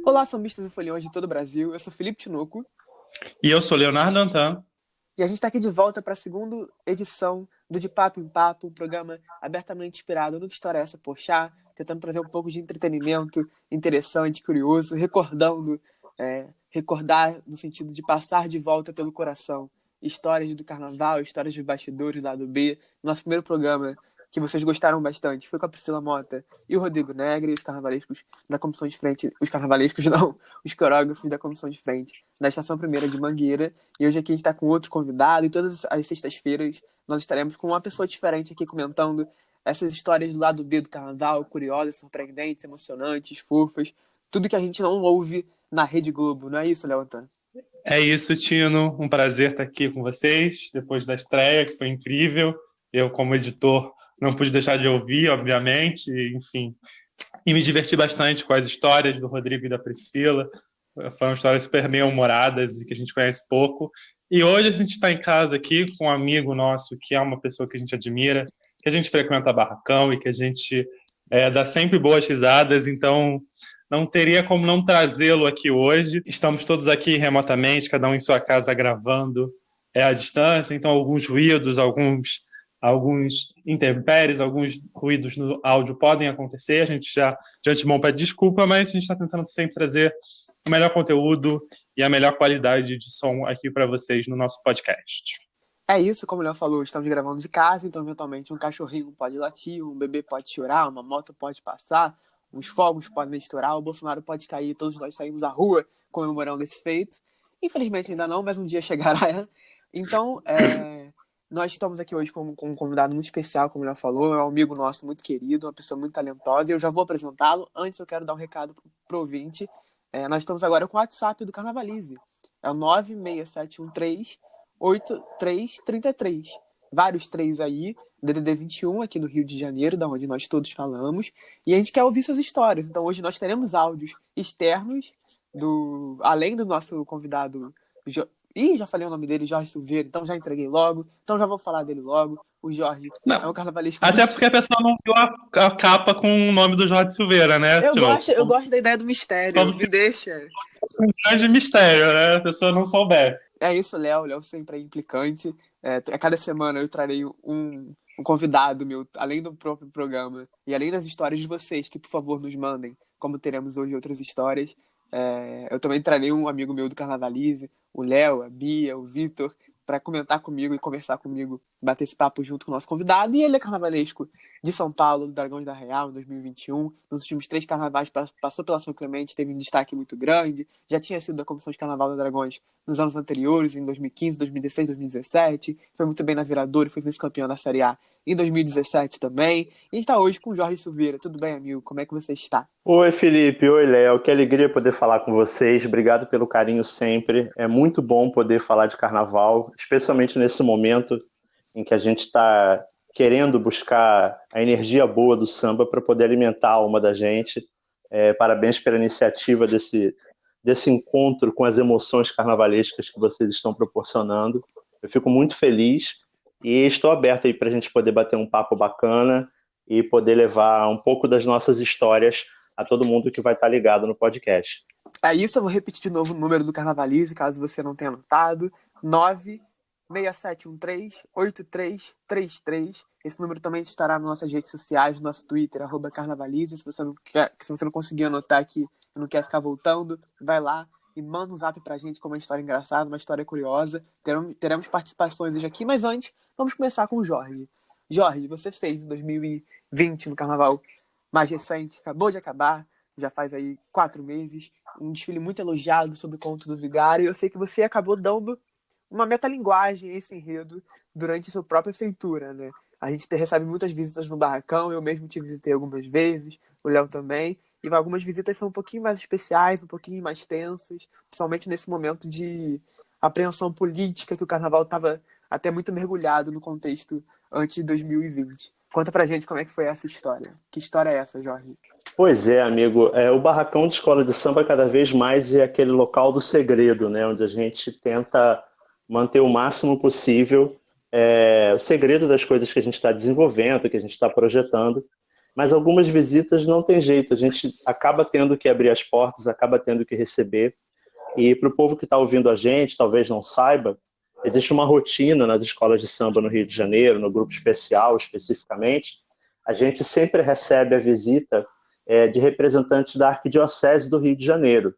Olá, sambistas e foliões de todo o Brasil. Eu sou Felipe Tinoco E eu sou Leonardo Antan. e a gente está aqui de volta para a segunda edição do De Papo em Papo, um programa abertamente inspirado no Que História é Essa, Porchat, tentando trazer um pouco de entretenimento interessante, curioso, recordar no sentido de passar de volta pelo coração histórias do carnaval, histórias dos bastidores do lado B. Nosso primeiro programa, que vocês gostaram bastante, foi com a Priscila Mota e o Rodrigo Negri, os carnavalescos da comissão de frente, os carnavalescos não, os coreógrafos da comissão de frente da Estação Primeira de Mangueira. E hoje aqui a gente está com outro convidado, e todas as sextas-feiras nós estaremos com uma pessoa diferente aqui comentando essas histórias do lado B do carnaval, curiosas, surpreendentes, emocionantes, fofas, tudo que a gente não ouve na Rede Globo, não é isso, Léo Antan? É isso, Tino. Um prazer estar aqui com vocês, depois da estreia, que foi incrível. Eu, como editor, não pude deixar de ouvir, obviamente, enfim. E me diverti bastante com as histórias do Rodrigo e da Priscila. Foram histórias super bem-humoradas e que a gente conhece pouco. E hoje a gente está em casa aqui com um amigo nosso, que é uma pessoa que a gente admira, que a gente frequenta barracão e que a gente dá sempre boas risadas. Então, não teria como não trazê-lo aqui hoje. Estamos todos aqui remotamente, cada um em sua casa gravando à distância. Então, alguns ruídos, alguns intempéries, alguns ruídos no áudio podem acontecer. A gente já, de antemão, pede desculpa, mas a gente está tentando sempre trazer o melhor conteúdo e a melhor qualidade de som aqui para vocês no nosso podcast. É isso, como o Léo falou, estamos gravando de casa, então eventualmente um cachorrinho pode latir, um bebê pode chorar, uma moto pode passar, os fogos podem estourar, o Bolsonaro pode cair, todos nós saímos à rua comemorando esse feito. Infelizmente ainda não, mas um dia chegará. Então, nós estamos aqui hoje com um convidado muito especial, como o Léo falou, é um amigo nosso muito querido, uma pessoa muito talentosa, e eu já vou apresentá-lo. Antes eu quero dar um recado pro ouvinte. Nós estamos agora com o WhatsApp do Carnavalize. É o 96713 8333. Vários três aí, DDD 21, aqui do Rio de Janeiro, da onde nós todos falamos. E a gente quer ouvir essas histórias. Então hoje nós teremos áudios externos, além do nosso convidado. Já falei o nome dele, Jorge Silveira, então já entreguei logo. Então já vou falar dele logo. O Jorge é Não, um carnavalesco. até porque a pessoa não viu a capa com o nome do Jorge Silveira, né? Eu gosto da ideia do mistério. Como Me se deixa. fosse um grande mistério, né? A pessoa não soubesse. É isso, Léo. Léo sempre é implicante. A cada semana eu trarei um convidado meu, além do próprio programa e além das histórias de vocês, que por favor nos mandem, como teremos hoje outras histórias. Eu também trarei um amigo meu do Carnavalize, o Léo, a Bia, o Vitor, para comentar comigo e conversar comigo, bater esse papo junto com o nosso convidado. E ele é carnavalesco de São Paulo, do Dragões da Real, em 2021. Nos últimos 3 carnavais passou pela São Clemente, teve um destaque muito grande. Já tinha sido da Comissão de Carnaval do Dragões nos anos anteriores, em 2015, 2016, 2017. Foi muito bem na Viradouro, foi vice-campeão da Série A em 2017 também. E a gente está hoje com o Jorge Silveira. Tudo bem, amigo? Como é que você está? Oi, Felipe. Oi, Léo. Que alegria poder falar com vocês. Obrigado pelo carinho sempre. É muito bom poder falar de carnaval, especialmente nesse momento em que a gente está querendo buscar a energia boa do samba para poder alimentar a alma da gente. Parabéns pela iniciativa desse encontro com as emoções carnavalescas que vocês estão proporcionando. Eu fico muito feliz e estou aberto aí para a gente poder bater um papo bacana e poder levar um pouco das nossas histórias a todo mundo que vai estar ligado no podcast. É isso, eu vou repetir de novo o número do Carnavalize, caso você não tenha anotado. 967138333. Esse número também estará nas nossas redes sociais, no nosso Twitter, @Carnavalize. Se você não conseguir anotar aqui e não quer ficar voltando, vai lá e manda um zap pra gente com uma história engraçada, uma história curiosa. Teremos participações hoje aqui, mas antes, vamos começar com o Jorge. Jorge, você fez em 2020, no carnaval mais recente, acabou de acabar, já faz aí 4 meses, um desfile muito elogiado sobre o Conto do Vigário, e eu sei que você acabou dando uma metalinguagem a esse enredo durante a sua própria feitura, né? A gente recebe muitas visitas no barracão, eu mesmo te visitei algumas vezes, o Léo também, e algumas visitas são um pouquinho mais especiais, um pouquinho mais tensas, principalmente nesse momento de apreensão política que o carnaval estava até muito mergulhado no contexto antes de 2020. Conta pra gente como é que foi essa história. Que história é essa, Jorge? Pois é, amigo. O barracão de escola de samba cada vez mais é aquele local do segredo, né? Onde a gente tenta manter o máximo possível o segredo das coisas que a gente está desenvolvendo, que a gente está projetando. Mas algumas visitas não tem jeito, a gente acaba tendo que abrir as portas, acaba tendo que receber. E para o povo que está ouvindo a gente, talvez não saiba, existe uma rotina nas escolas de samba no Rio de Janeiro, no grupo especial especificamente. A gente sempre recebe a visita de representantes da Arquidiocese do Rio de Janeiro.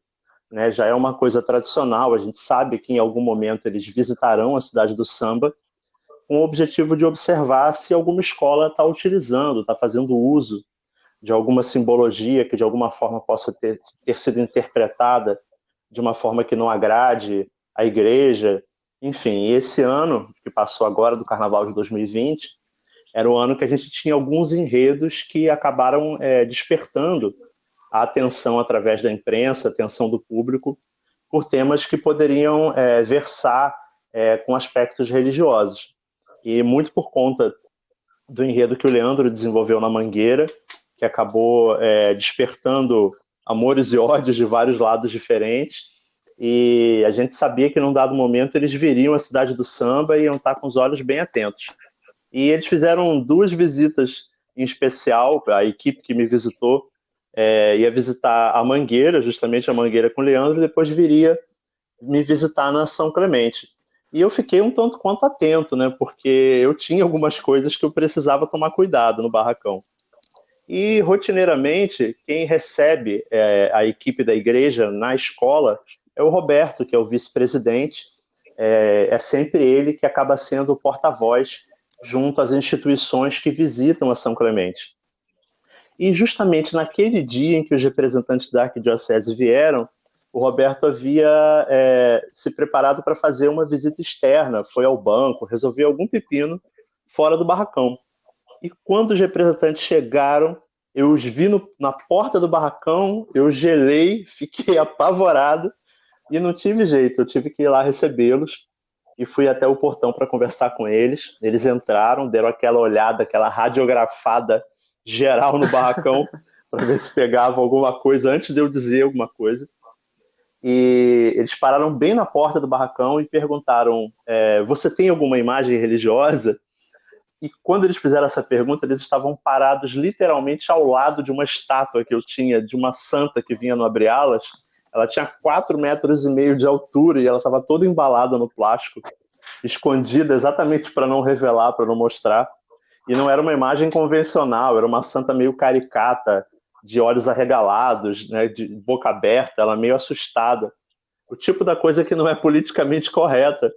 Né? Já é uma coisa tradicional, a gente sabe que em algum momento eles visitarão a cidade do samba com o objetivo de observar se alguma escola está utilizando, está fazendo uso de alguma simbologia que de alguma forma possa ter sido interpretada de uma forma que não agrade a igreja. Enfim, esse ano que passou agora, do Carnaval de 2020, era o ano que a gente tinha alguns enredos que acabaram despertando a atenção através da imprensa, a atenção do público, por temas que poderiam versar com aspectos religiosos. E muito por conta do enredo que o Leandro desenvolveu na Mangueira, que acabou despertando amores e ódios de vários lados diferentes. E a gente sabia que num dado momento eles viriam à cidade do samba e iam estar com os olhos bem atentos. E eles fizeram 2 visitas em especial. A equipe que me visitou ia visitar a Mangueira, justamente a Mangueira com o Leandro, e depois viria me visitar na São Clemente. E eu fiquei um tanto quanto atento, né? Porque eu tinha algumas coisas que eu precisava tomar cuidado no barracão. E, rotineiramente, quem recebe a equipe da igreja na escola é o Roberto, que é o vice-presidente. É sempre ele que acaba sendo o porta-voz junto às instituições que visitam a São Clemente. E justamente naquele dia em que os representantes da Arquidiocese vieram, o Roberto havia se preparado para fazer uma visita externa, foi ao banco, resolveu algum pepino fora do barracão. E quando os representantes chegaram, eu os vi na porta do barracão, eu gelei, fiquei apavorado e não tive jeito, eu tive que ir lá recebê-los e fui até o portão para conversar com eles. Eles entraram, deram aquela olhada, aquela radiografada geral no barracão para ver se pegava alguma coisa antes de eu dizer alguma coisa. E eles pararam bem na porta do barracão e perguntaram: você tem alguma imagem religiosa? E quando eles fizeram essa pergunta, eles estavam parados literalmente ao lado de uma estátua que eu tinha, de uma santa que vinha no Abre Alas. Ela tinha 4,5 metros de altura e ela estava toda embalada no plástico, escondida exatamente para não revelar, para não mostrar. E não era uma imagem convencional, era uma santa meio caricata, de olhos arregalados, né, de boca aberta, ela meio assustada. O tipo da coisa que não é politicamente correta.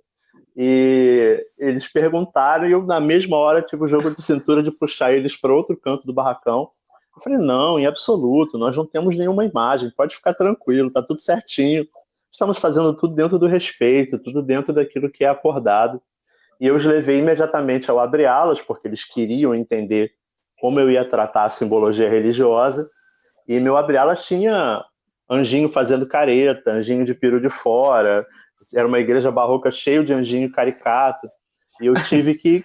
E eles perguntaram e eu, na mesma hora, tive o jogo de cintura de puxar eles para outro canto do barracão. Eu falei, não, em absoluto, nós não temos nenhuma imagem, pode ficar tranquilo, tá tudo certinho. Estamos fazendo tudo dentro do respeito, tudo dentro daquilo que é acordado. E eu os levei imediatamente ao Abre Alas, porque eles queriam entender como eu ia tratar a simbologia religiosa. E meu Abre Alas tinha anjinho fazendo careta, anjinho de peru de fora. Era uma igreja barroca cheio de anjinho caricato. E eu tive que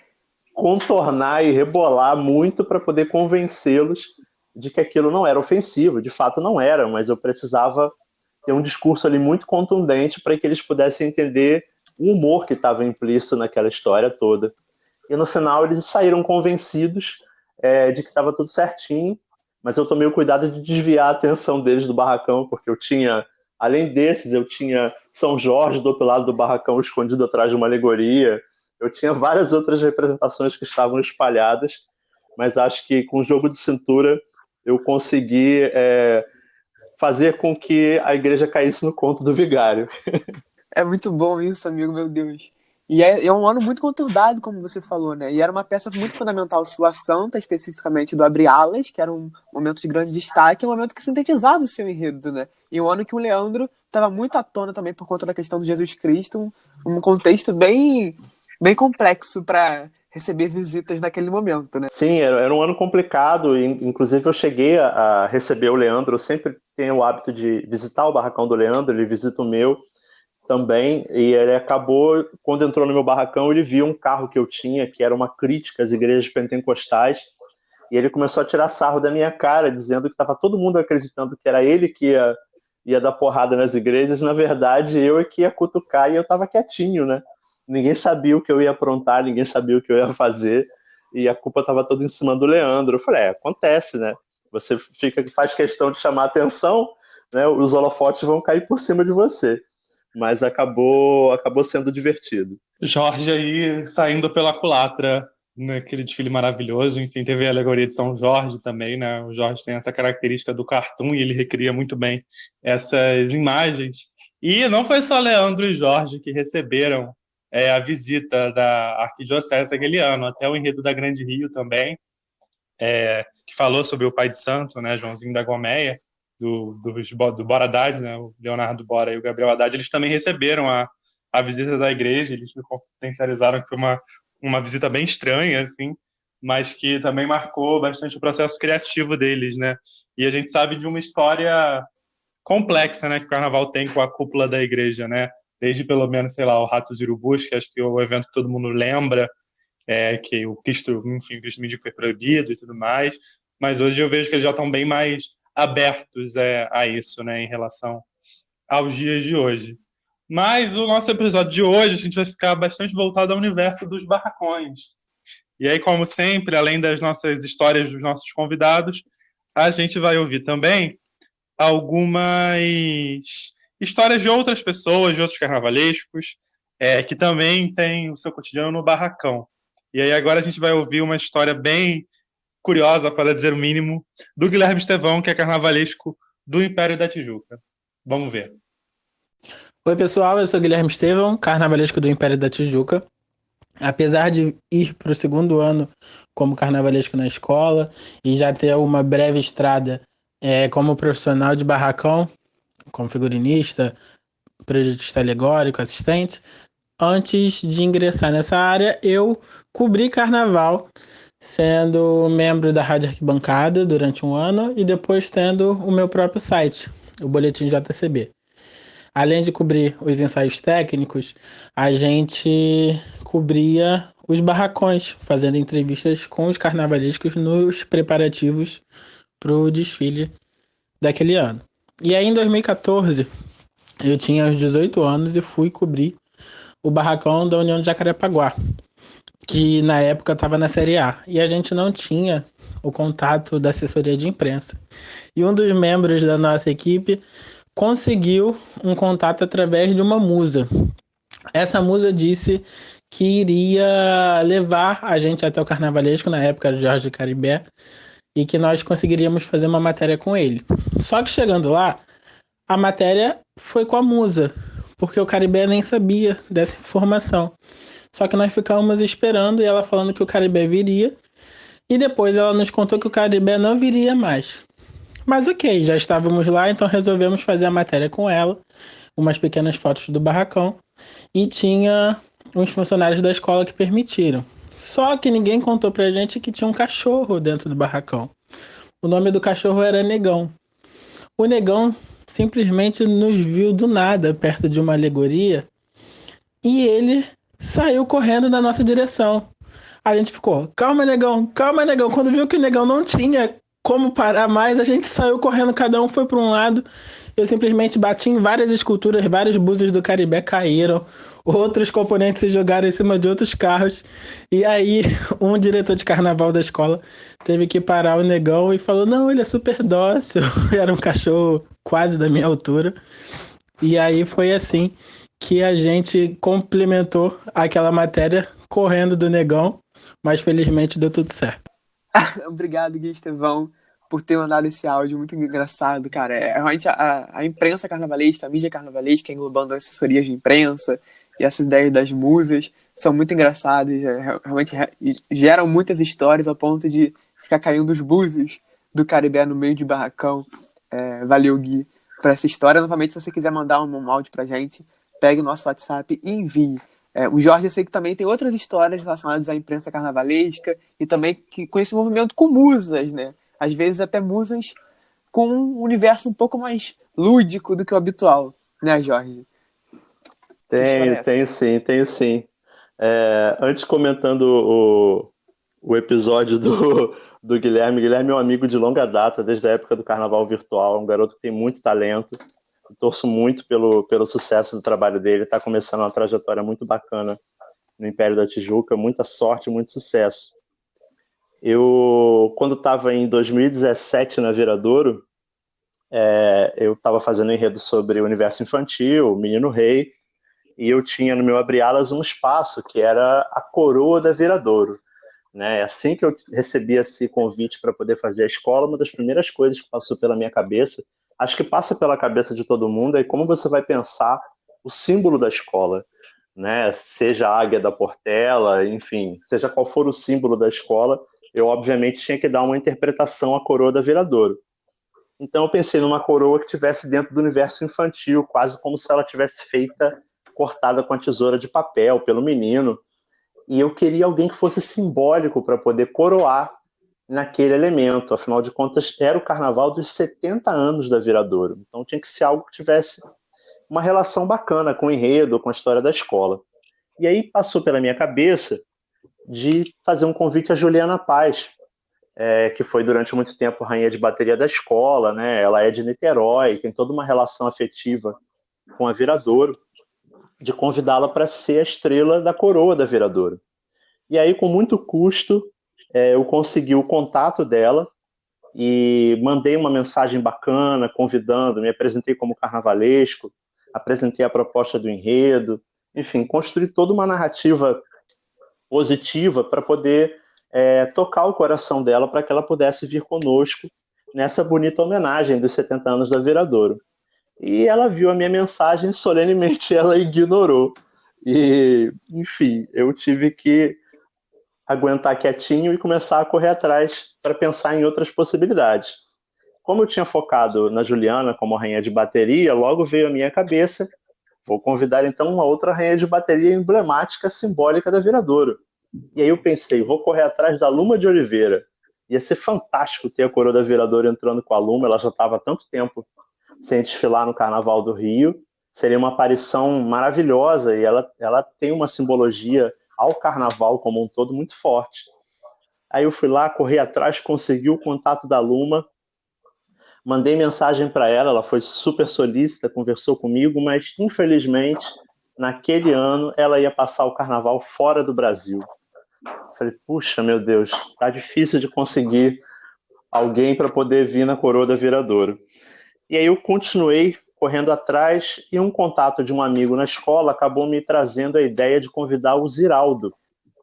contornar e rebolar muito para poder convencê-los de que aquilo não era ofensivo. De fato não era, mas eu precisava ter um discurso ali muito contundente para que eles pudessem entender o humor que estava implícito naquela história toda. E no final eles saíram convencidos de que estava tudo certinho, mas eu tomei o cuidado de desviar a atenção deles do barracão, porque eu tinha, além desses, eu tinha São Jorge do outro lado do barracão escondido atrás de uma alegoria, eu tinha várias outras representações que estavam espalhadas, mas acho que com o jogo de cintura eu consegui fazer com que a igreja caísse no conto do vigário. É muito bom isso, amigo, meu Deus. E é um ano muito conturbado, como você falou, né? E era uma peça muito fundamental sua santa, especificamente do Abre Alas, que era um momento de grande destaque, um momento que sintetizava o seu enredo, né? E um ano que o Leandro estava muito à tona também por conta da questão de Jesus Cristo, um contexto bem complexo para receber visitas naquele momento, né? Sim, era um ano complicado, inclusive eu cheguei a receber o Leandro, eu sempre tenho o hábito de visitar o barracão do Leandro, ele visita o meu também, e ele acabou, quando entrou no meu barracão, ele viu um carro que eu tinha, que era uma crítica às igrejas pentecostais, e ele começou a tirar sarro da minha cara, dizendo que estava todo mundo acreditando que era ele que ia dar porrada nas igrejas. Na verdade, eu é que ia cutucar e eu estava quietinho, né? Ninguém sabia o que eu ia aprontar, ninguém sabia o que eu ia fazer, e a culpa estava toda em cima do Leandro. Eu falei, acontece, né? Você faz questão de chamar atenção, né? Os holofotes vão cair por cima de você. Mas acabou sendo divertido. Jorge aí saindo pela culatra naquele desfile maravilhoso. Enfim, teve a alegoria de São Jorge também, né? O Jorge tem essa característica do cartoon e ele recria muito bem essas imagens. E não foi só Leandro e Jorge que receberam a visita da Arquidiocese aquele ano, até o enredo da Grande Rio também, que falou sobre o pai de santo, né, Joãozinho da Gomeia, do Bora Haddad, né, o Leonardo Bora e o Gabriel Haddad, eles também receberam a visita da igreja. Eles me confidencializaram que foi uma visita bem estranha, assim, mas que também marcou bastante o processo criativo deles, né? E a gente sabe de uma história complexa, né, que o Carnaval tem com a cúpula da igreja, né? Desde pelo menos, sei lá, o Ratos e Urubus, que acho que é o evento que todo mundo lembra, que o Cristo, enfim, o Cristo Mídico foi proibido e tudo mais, mas hoje eu vejo que eles já estão bem mais abertos a isso, né, em relação aos dias de hoje. Mas o nosso episódio de hoje, a gente vai ficar bastante voltado ao universo dos barracões. E aí, como sempre, além das nossas histórias dos nossos convidados, a gente vai ouvir também algumas histórias de outras pessoas, de outros carnavalescos, que também têm o seu cotidiano no barracão. E aí agora a gente vai ouvir uma história bem curiosa, para dizer o mínimo, do Guilherme Estevão, que é carnavalesco do Império da Tijuca. Vamos ver. Oi, pessoal, eu sou Guilherme Estevão, carnavalesco do Império da Tijuca. Apesar de ir para o segundo ano como carnavalesco na escola e já ter uma breve estrada como profissional de barracão, como figurinista, projetista alegórico, assistente, antes de ingressar nessa área, eu cobri carnaval, sendo membro da Rádio Arquibancada durante um ano e depois tendo o meu próprio site, o Boletim JCB. Além de cobrir os ensaios técnicos, a gente cobria os barracões, fazendo entrevistas com os carnavalescos nos preparativos para o desfile daquele ano. E aí, em 2014, eu tinha os 18 anos e fui cobrir o barracão da União de Jacarepaguá, que na época estava na Série A. E a gente não tinha o contato da assessoria de imprensa. E um dos membros da nossa equipe conseguiu um contato através de uma musa. Essa musa disse que iria levar a gente até o carnavalesco, na época era o Jorge Caribé, e que nós conseguiríamos fazer uma matéria com ele. Só que chegando lá, a matéria foi com a musa, porque o Caribé nem sabia dessa informação. Só que nós ficávamos esperando e ela falando que o Caribé viria, e depois ela nos contou que o Caribé não viria mais. Mas ok, já estávamos lá, então resolvemos fazer a matéria com ela, umas pequenas fotos do barracão, e tinha uns funcionários da escola que permitiram. Só que ninguém contou pra gente que tinha um cachorro dentro do barracão. O nome do cachorro era Negão. O Negão simplesmente nos viu do nada, perto de uma alegoria, e ele saiu correndo na nossa direção. A gente ficou, calma, Negão, calma, Negão. Quando viu que o Negão não tinha como parar mais, a gente saiu correndo, cada um foi para um lado. Eu simplesmente bati em várias esculturas, vários búzios do Caribé caíram, outros componentes se jogaram em cima de outros carros, e aí um diretor de carnaval da escola teve que parar o Negão e falou, não, ele é super dócil, era um cachorro quase da minha altura. E aí foi assim que a gente complementou aquela matéria correndo do Negão, mas felizmente deu tudo certo. Obrigado, Gui Estevão, por ter mandado esse áudio muito engraçado, cara. Realmente a imprensa carnavalesca, a mídia carnavalesca, englobando as assessorias de imprensa e essas ideias das musas, são muito engraçadas, realmente geram muitas histórias ao ponto de ficar caindo os búzios do Caribé no meio de barracão. Valeu, Gui, por essa história. Novamente, se você quiser mandar um áudio pra gente, pegue o nosso WhatsApp e envie. O Jorge, eu sei que também tem outras histórias relacionadas à imprensa carnavalesca e também com esse movimento com musas, né? Às vezes até musas com um universo um pouco mais lúdico do que o habitual, né, Jorge? Tenho sim. Antes comentando o episódio do Guilherme. Guilherme é um amigo de longa data, desde a época do Carnaval Virtual, é um garoto que tem muito talento. Eu torço muito pelo sucesso do trabalho dele, está começando uma trajetória muito bacana no Império da Tijuca, muita sorte, muito sucesso. Eu, quando estava em 2017 na Viradouro, eu estava fazendo enredo sobre o universo infantil, o Menino Rei, e eu tinha no meu Abre Alas um espaço que era a Coroa da Viradouro. Né? Assim que eu recebi esse convite para poder fazer a escola, uma das primeiras coisas que passou pela minha cabeça, acho que passa pela cabeça de todo mundo, é como você vai pensar o símbolo da escola. Né? Seja a águia da Portela, enfim, seja qual for o símbolo da escola, eu obviamente tinha que dar uma interpretação à Coroa da Viradouro. Então eu pensei numa coroa que estivesse dentro do universo infantil, quase como se ela tivesse feita, cortada com a tesoura de papel pelo menino. E eu queria alguém que fosse simbólico para poder coroar naquele elemento. Afinal de contas, era o carnaval dos 70 anos da Viradouro. Então tinha que ser algo que tivesse uma relação bacana com o enredo, com a história da escola. E aí passou pela minha cabeça de fazer um convite a Juliana Paz, que foi durante muito tempo rainha de bateria da escola, né? Ela é de Niterói, tem toda uma relação afetiva com a Viradouro, de convidá-la para ser a estrela da coroa da Viradouro. E aí, com muito custo, eu consegui o contato dela e mandei uma mensagem bacana, convidando, me apresentei como carnavalesco, apresentei a proposta do enredo, enfim, construí toda uma narrativa positiva para poder tocar o coração dela, para que ela pudesse vir conosco nessa bonita homenagem dos 70 anos da Viradouro. E ela viu a minha mensagem, solenemente ela ignorou. E, enfim, eu tive que aguentar quietinho e começar a correr atrás para pensar em outras possibilidades. Como eu tinha focado na Juliana como rainha de bateria, logo veio à minha cabeça, vou convidar então uma outra rainha de bateria emblemática, simbólica da Viradouro. E aí eu pensei, vou correr atrás da Luma de Oliveira. Ia ser fantástico ter a coroa da Viradouro entrando com a Luma, ela já estava há tanto tempo sem desfilar no Carnaval do Rio. Seria uma aparição maravilhosa e ela tem uma simbologia ao Carnaval como um todo muito forte. Aí eu fui lá, corri atrás, consegui o contato da Luma, mandei mensagem para ela, ela foi super solícita, conversou comigo, mas infelizmente naquele ano ela ia passar o Carnaval fora do Brasil. Falei, puxa, meu Deus, tá difícil de conseguir alguém para poder vir na coroa da Viradouro. E aí eu continuei correndo atrás e um contato de um amigo na escola acabou me trazendo a ideia de convidar o Ziraldo,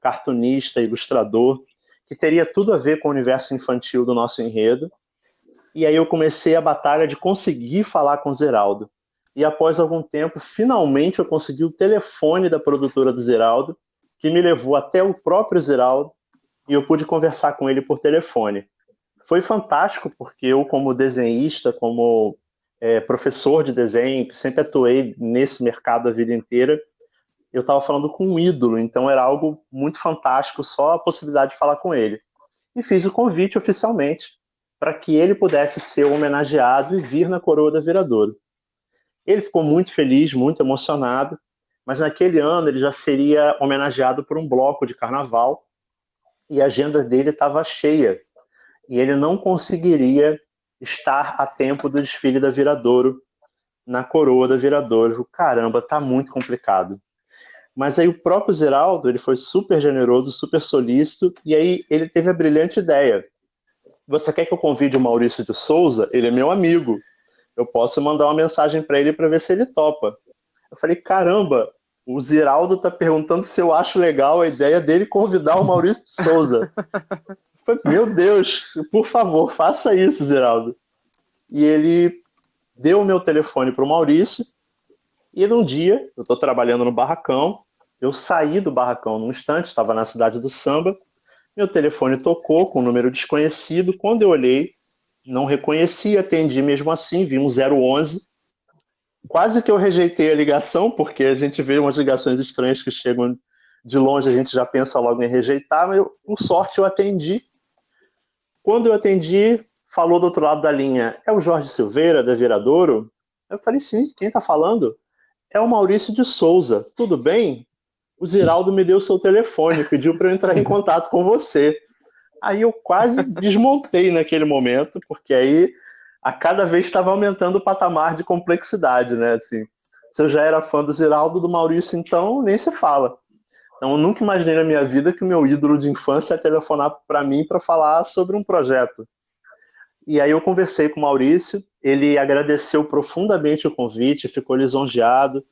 cartunista, ilustrador, que teria tudo a ver com o universo infantil do nosso enredo. E aí eu comecei a batalha de conseguir falar com o Ziraldo. E após algum tempo, finalmente eu consegui o telefone da produtora do Ziraldo, que me levou até o próprio Ziraldo, e eu pude conversar com ele por telefone. Foi fantástico, porque eu, como desenhista, como professor de desenho, que sempre atuei nesse mercado a vida inteira, eu estava falando com um ídolo, então era algo muito fantástico, só a possibilidade de falar com ele. E fiz o convite oficialmente para que ele pudesse ser homenageado e vir na coroa da Viradouro. Ele ficou muito feliz, muito emocionado, mas naquele ano ele já seria homenageado por um bloco de carnaval e a agenda dele estava cheia. E ele não conseguiria estar a tempo do desfile da Viradouro, na coroa da Viradouro. Caramba, tá muito complicado. Mas aí o próprio Ziraldo, ele foi super generoso, super solícito, e aí ele teve a brilhante ideia. Você quer que eu convide o Maurício de Souza? Ele é meu amigo. Eu posso mandar uma mensagem para ele para ver se ele topa. Eu falei, caramba, o Ziraldo tá perguntando se eu acho legal a ideia dele convidar o Maurício de Souza. Eu falei, meu Deus, por favor, faça isso, Ziraldo. E ele deu o meu telefone para o Maurício, e num dia, eu estou trabalhando no barracão, eu saí do barracão num instante, estava na cidade do samba, meu telefone tocou com um número desconhecido, quando eu olhei, não reconheci, atendi mesmo assim, vi um 011, quase que eu rejeitei a ligação, porque a gente vê umas ligações estranhas que chegam de longe, a gente já pensa logo em rejeitar, mas por sorte eu atendi. Quando eu atendi, falou do outro lado da linha, é o Jorge Silveira, da Viradouro? Eu falei, sim, quem está falando? É o Maurício de Souza, tudo bem? O Ziraldo me deu o seu telefone, pediu para eu entrar em contato com você. Aí eu quase desmontei naquele momento, porque aí a cada vez estava aumentando o patamar de complexidade, né? Assim, se eu já era fã do Ziraldo, do Maurício, então nem se fala. Então eu nunca imaginei na minha vida que o meu ídolo de infância ia telefonar para mim para falar sobre um projeto. E aí eu conversei com o Maurício, ele agradeceu profundamente o convite, ficou lisonjeado,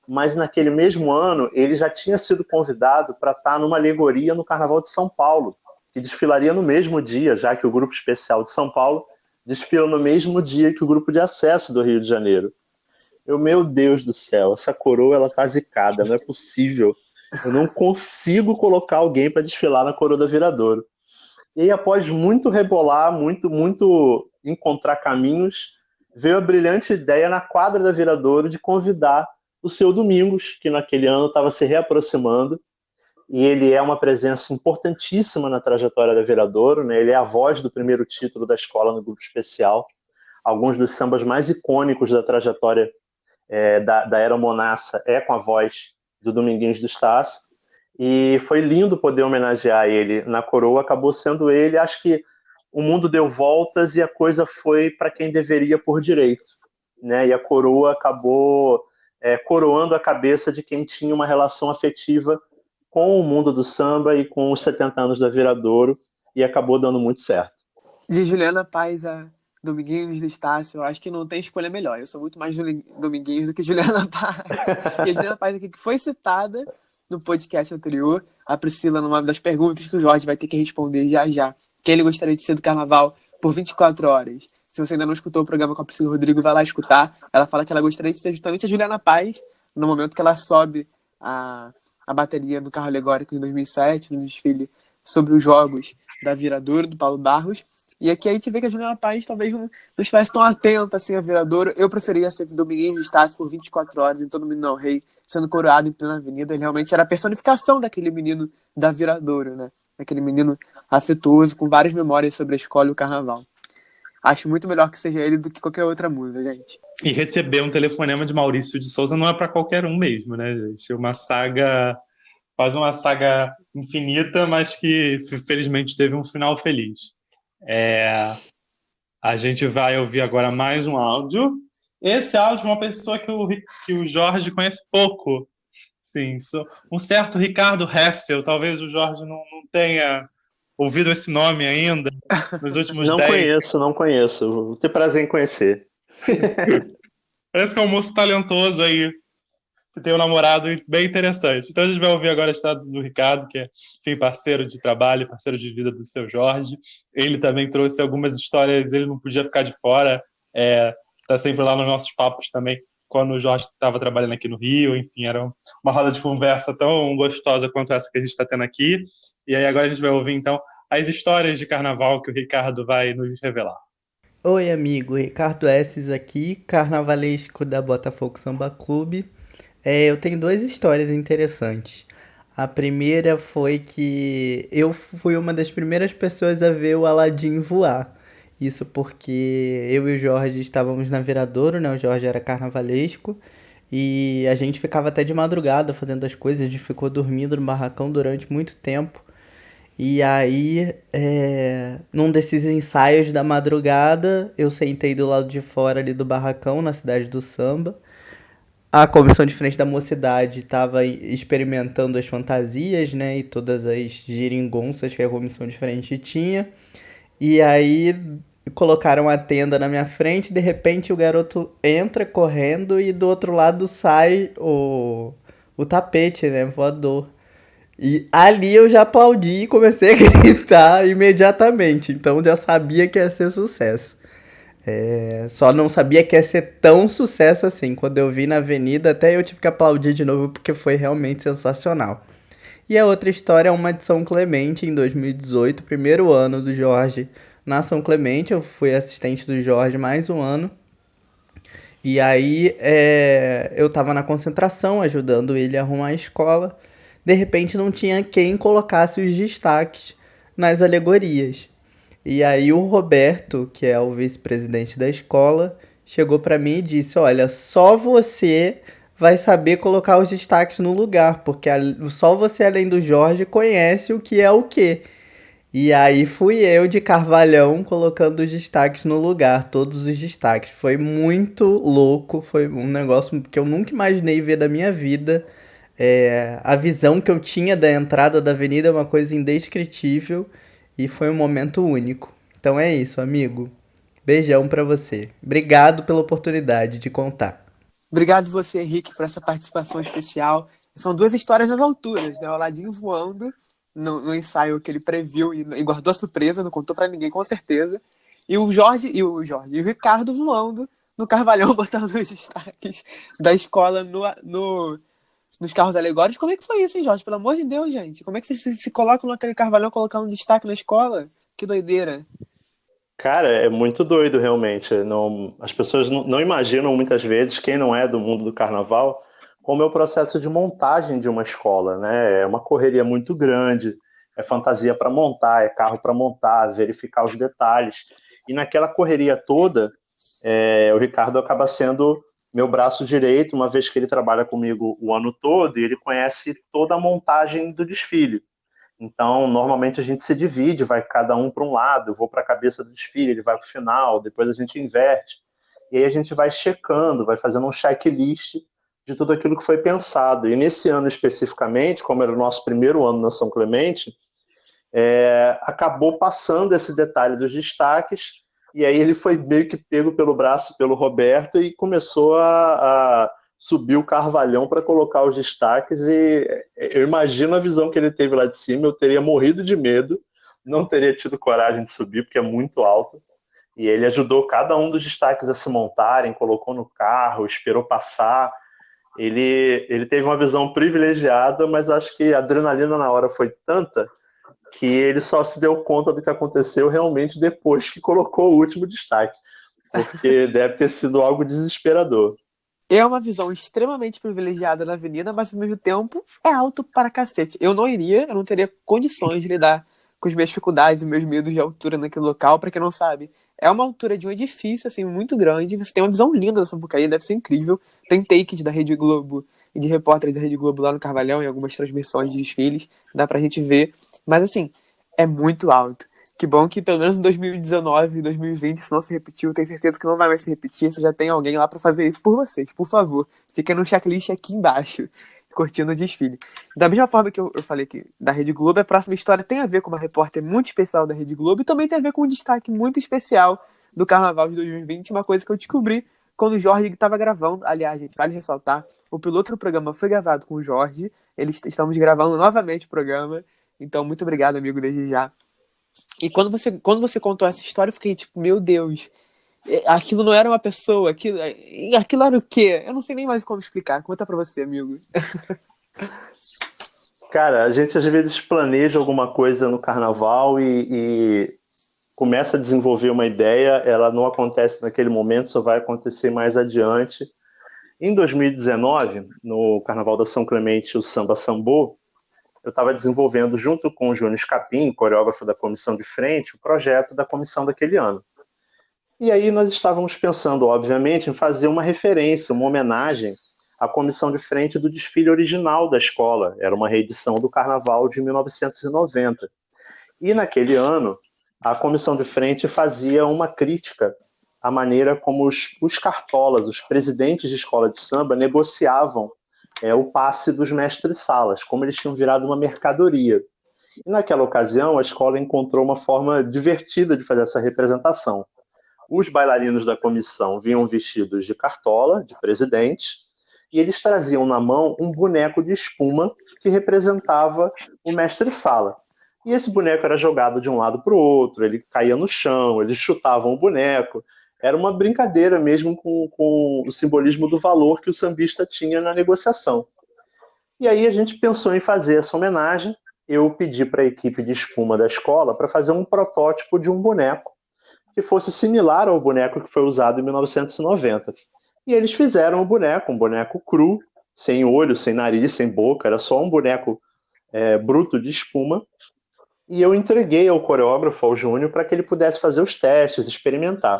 mas naquele mesmo ano ele já tinha sido convidado para estar numa alegoria no Carnaval de São Paulo, que desfilaria no mesmo dia, já que o Grupo Especial de São Paulo desfila no mesmo dia que o Grupo de Acesso do Rio de Janeiro. Meu Deus do céu, essa coroa ela tá zicada, não é possível. Eu não consigo colocar alguém para desfilar na coroa da Viradouro. E aí, após muito rebolar, muito encontrar caminhos, veio a brilhante ideia na quadra da Viradouro de convidar o seu Domingos, que naquele ano estava se reaproximando, e ele é uma presença importantíssima na trajetória da Viradouro, né? Ele é a voz do primeiro título da escola no grupo especial. Alguns dos sambas mais icônicos da trajetória da Era Monassa é com a voz do Dominguinhos do Estácio. E foi lindo poder homenagear ele na coroa, acabou sendo ele. Acho que o mundo deu voltas e a coisa foi para quem deveria por direito, né? E a coroa acabou coroando a cabeça de quem tinha uma relação afetiva com o mundo do samba e com os 70 anos da Viradouro, e acabou dando muito certo. De Juliana Paz a Dominguinhos do Estácio, eu acho que não tem escolha melhor. Eu sou muito mais Dominguinhos do que Juliana Paz. E a Juliana Paz aqui que foi citada no podcast anterior, a Priscila, numa das perguntas que o Jorge vai ter que responder já já, que ele gostaria de ser do carnaval por 24 horas. Se você ainda não escutou o programa com a Priscila Rodrigo, vai lá escutar. Ela fala que ela gostaria de ser justamente a Juliana Paz no momento que ela sobe a bateria do carro alegórico em 2007, no desfile sobre os jogos da Viradouro, do Paulo Barros. E aqui a gente vê que a Juliana Paz talvez não estivesse tão atenta assim a Viradouro. Eu preferia ser Dominguinhos de Estácio por 24 horas em Todo Menino ao Rei, sendo coroado em plena avenida. Ele realmente era a personificação daquele menino da Viradouro, né? Aquele menino afetuoso, com várias memórias sobre a escola e o carnaval. Acho muito melhor que seja ele do que qualquer outra musa, gente. E receber um telefonema de Maurício de Souza não é para qualquer um mesmo, né, gente? Uma saga, quase uma saga infinita, mas que felizmente teve um final feliz. A gente vai ouvir agora mais um áudio. Esse áudio é uma pessoa que o Jorge conhece pouco. Sim, um certo Ricardo Hessel. Talvez o Jorge não tenha ouvido esse nome ainda nos últimos Não 10. Não conheço. Vou ter prazer em conhecer. Parece que é um moço talentoso aí, que tem um namorado bem interessante. Então a gente vai ouvir agora a história do Ricardo, que é, enfim, parceiro de trabalho, parceiro de vida do seu Jorge. Ele também trouxe algumas histórias, ele não podia ficar de fora, tá sempre lá nos nossos papos também, quando o Jorge estava trabalhando aqui no Rio. Enfim, era uma roda de conversa tão gostosa quanto essa que a gente está tendo aqui. E aí agora a gente vai ouvir, então, as histórias de carnaval que o Ricardo vai nos revelar. Oi, amigo, Ricardo Esses aqui, carnavalesco da Botafogo Samba Clube. Eu tenho duas histórias interessantes. A primeira foi que eu fui uma das primeiras pessoas a ver o Aladim voar. Isso porque eu e o Jorge estávamos na Viradouro, né? O Jorge era carnavalesco e a gente ficava até de madrugada fazendo as coisas. A gente ficou dormindo no barracão durante muito tempo. E aí, num desses ensaios da madrugada, eu sentei do lado de fora ali do barracão, na cidade do samba. A comissão de frente da mocidade estava experimentando as fantasias, né, e todas as geringonças que a comissão de frente tinha. E aí colocaram a tenda na minha frente, de repente o garoto entra correndo e do outro lado sai o tapete, né, voador. E ali eu já aplaudi e comecei a gritar imediatamente, então já sabia que ia ser sucesso. Só não sabia que ia ser tão sucesso assim. Quando eu vi na avenida, até eu tive que aplaudir de novo porque foi realmente sensacional. E a outra história é uma de São Clemente, em 2018, primeiro ano do Jorge na São Clemente. Eu fui assistente do Jorge mais um ano. E aí eu tava na concentração, ajudando ele a arrumar a escola. De repente não tinha quem colocasse os destaques nas alegorias. E aí o Roberto, que é o vice-presidente da escola, chegou para mim e disse: olha, só você vai saber colocar os destaques no lugar, porque só você, além do Jorge, conhece o que é o quê. E aí fui eu de Carvalhão colocando os destaques no lugar, todos os destaques. Foi muito louco, foi um negócio que eu nunca imaginei ver da minha vida. A visão que eu tinha da entrada da avenida é uma coisa indescritível e foi um momento único. Então é isso, amigo. Beijão pra você. Obrigado pela oportunidade de contar. Obrigado você, Henrique, por essa participação especial. São duas histórias nas alturas, né? O Aladim voando no ensaio que ele previu e guardou a surpresa, não contou pra ninguém, com certeza. E o Ricardo voando no Carvalhão, botando os destaques da escola nos carros alegóricos. Como é que foi isso, hein, Jorge? Pelo amor de Deus, gente. Como é que vocês se colocam naquele Carvalhão colocando destaque na escola? Que doideira. Cara, é muito doido realmente. Não, as pessoas não imaginam muitas vezes, quem não é do mundo do carnaval, como é o processo de montagem de uma escola, né? É uma correria muito grande, é fantasia para montar, é carro para montar, verificar os detalhes. E naquela correria toda, o Ricardo acaba sendo meu braço direito, uma vez que ele trabalha comigo o ano todo e ele conhece toda a montagem do desfile. Então, normalmente a gente se divide, vai cada um para um lado, eu vou para a cabeça do desfile, ele vai para o final, depois a gente inverte. E aí a gente vai checando, vai fazendo um checklist de tudo aquilo que foi pensado. E nesse ano especificamente, como era o nosso primeiro ano na São Clemente, acabou passando esse detalhe dos destaques, e aí ele foi meio que pego pelo braço pelo Roberto e começou a subir o Carvalhão para colocar os destaques, e eu imagino a visão que ele teve lá de cima, eu teria morrido de medo, não teria tido coragem de subir, porque é muito alto, e ele ajudou cada um dos destaques a se montarem, colocou no carro, esperou passar. Ele teve uma visão privilegiada, mas acho que a adrenalina na hora foi tanta que ele só se deu conta do que aconteceu realmente depois que colocou o último destaque, porque deve ter sido algo desesperador. É uma visão extremamente privilegiada da avenida, mas ao mesmo tempo é alto para cacete. Eu não iria, eu não teria condições de lidar com as minhas dificuldades e meus medos de altura naquele local. Para quem não sabe, é uma altura de um edifício assim muito grande. Você tem uma visão linda da Sapucaí, deve ser incrível. Tem takes da Rede Globo e de repórteres da Rede Globo lá no Carvalhão, em algumas transmissões de desfiles, dá pra gente ver. Mas assim, é muito alto. Que bom que pelo menos em 2019 e 2020 isso não se repetiu. Tenho certeza que não vai mais se repetir. Você já tem alguém lá para fazer isso por vocês. Por favor, fiquem no checklist aqui embaixo, curtindo o desfile. Da mesma forma que eu falei que da Rede Globo, a próxima história tem a ver com uma repórter muito especial da Rede Globo e também tem a ver com um destaque muito especial do Carnaval de 2020. Uma coisa que eu descobri quando o Jorge estava gravando. Aliás, gente, vale ressaltar, o piloto do programa foi gravado com o Jorge. Estamos gravando novamente o programa. Então, muito obrigado, amigo, desde já. E quando você contou essa história, eu fiquei tipo, meu Deus, aquilo não era uma pessoa, aquilo era o quê? Eu não sei nem mais como explicar. Conta pra você, amigo. Cara, a gente às vezes planeja alguma coisa no carnaval e começa a desenvolver uma ideia, ela não acontece naquele momento, só vai acontecer mais adiante. Em 2019, no Carnaval da São Clemente, o Samba Sambô, eu estava desenvolvendo, junto com o Júnior Scapim, coreógrafo da comissão de frente, o projeto da comissão daquele ano. E aí nós estávamos pensando, obviamente, em fazer uma referência, uma homenagem à comissão de frente do desfile original da escola. Era uma reedição do Carnaval de 1990. E naquele ano, a comissão de frente fazia uma crítica à maneira como os cartolas, os presidentes de escola de samba, negociavam o passe dos mestres-salas, como eles tinham virado uma mercadoria. E naquela ocasião, a escola encontrou uma forma divertida de fazer essa representação. Os bailarinos da comissão vinham vestidos de cartola, de presidente, e eles traziam na mão um boneco de espuma que representava o mestre-sala. E esse boneco era jogado de um lado para o outro, ele caía no chão, eles chutavam o boneco. Era uma brincadeira mesmo com o simbolismo do valor que o sambista tinha na negociação. E aí a gente pensou em fazer essa homenagem. Eu pedi para a equipe de espuma da escola para fazer um protótipo de um boneco que fosse similar ao boneco que foi usado em 1990. E eles fizeram o boneco, um boneco cru, sem olho, sem nariz, sem boca, era só um boneco bruto de espuma. E eu entreguei ao coreógrafo, ao Júnior, para que ele pudesse fazer os testes, experimentar.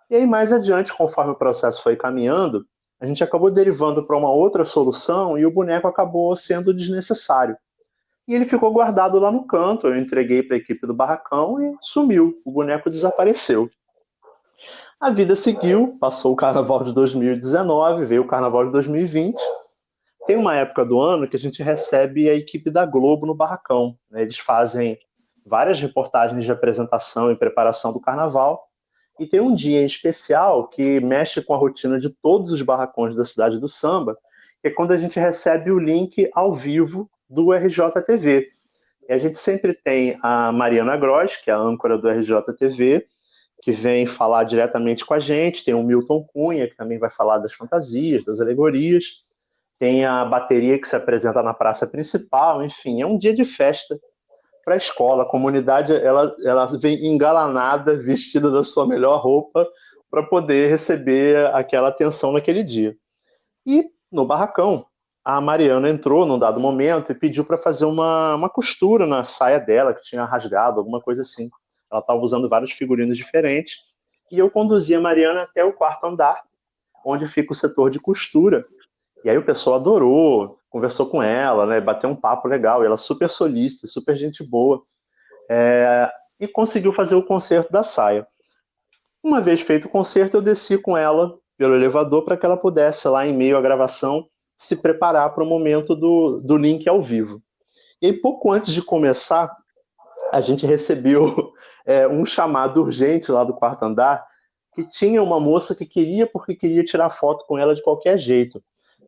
E aí, mais adiante, conforme o processo foi caminhando, a gente acabou derivando para uma outra solução e o boneco acabou sendo desnecessário. e ele ficou guardado lá no canto. Eu entreguei para a equipe do barracão e sumiu. O boneco desapareceu. A vida seguiu, passou o carnaval de 2019, veio o carnaval de 2020. Tem uma época do ano que a gente recebe a equipe da Globo no barracão, né? Eles fazem várias reportagens de apresentação e preparação do carnaval. E tem um dia especial que mexe com a rotina de todos os barracões da cidade do samba, que é quando a gente recebe o link ao vivo do RJTV. E a gente sempre tem a Mariana Gross, que é a âncora do RJTV, que vem falar diretamente com a gente. Tem o Milton Cunha, que também vai falar das fantasias, das alegorias. Tem a bateria que se apresenta na praça principal. Enfim, é um dia de festa para a escola. A comunidade ela vem engalanada, vestida da sua melhor roupa, para poder receber aquela atenção naquele dia. E no barracão, a Mariana entrou num dado momento e pediu para fazer uma costura na saia dela, que tinha rasgado, alguma coisa assim. Ela estava usando vários figurinos diferentes. E eu conduzi a Mariana até o quarto andar, onde fica o setor de costura. E aí o pessoal adorou, conversou com ela, né, bateu um papo legal. E ela super solícita, super gente boa. E conseguiu fazer o conserto da saia. Uma vez feito o conserto, eu desci com ela pelo elevador para que ela pudesse, lá em meio à gravação, se preparar para o momento do link ao vivo. E aí, pouco antes de começar, a gente recebeu um chamado urgente lá do quarto andar, que tinha uma moça que porque queria tirar foto com ela de qualquer jeito.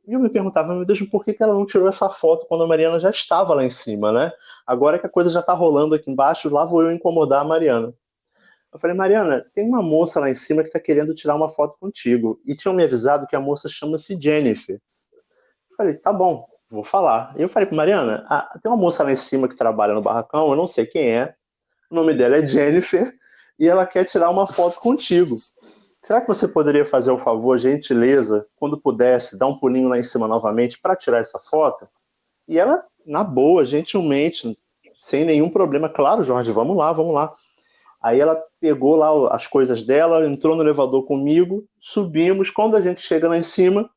E eu me perguntava, meu Deus, por que ela não tirou essa foto quando a Mariana já estava lá em cima, né? Agora que a coisa já está rolando aqui embaixo, lá vou eu incomodar a Mariana. Eu falei, Mariana, tem uma moça lá em cima que está querendo tirar uma foto contigo. E tinham me avisado que a moça chama-se Jennifer. Eu falei, tá bom, vou falar. E eu falei para Mariana, tem uma moça lá em cima que trabalha no barracão, eu não sei quem é. O nome dela é Jennifer e ela quer tirar uma foto contigo. Será que você poderia fazer o favor, gentileza, quando pudesse, dar um pulinho lá em cima novamente para tirar essa foto? E ela, na boa, gentilmente, sem nenhum problema, claro, Jorge, vamos lá, vamos lá. Aí ela pegou lá as coisas dela, entrou no elevador comigo, subimos. Quando a gente chega lá em cima,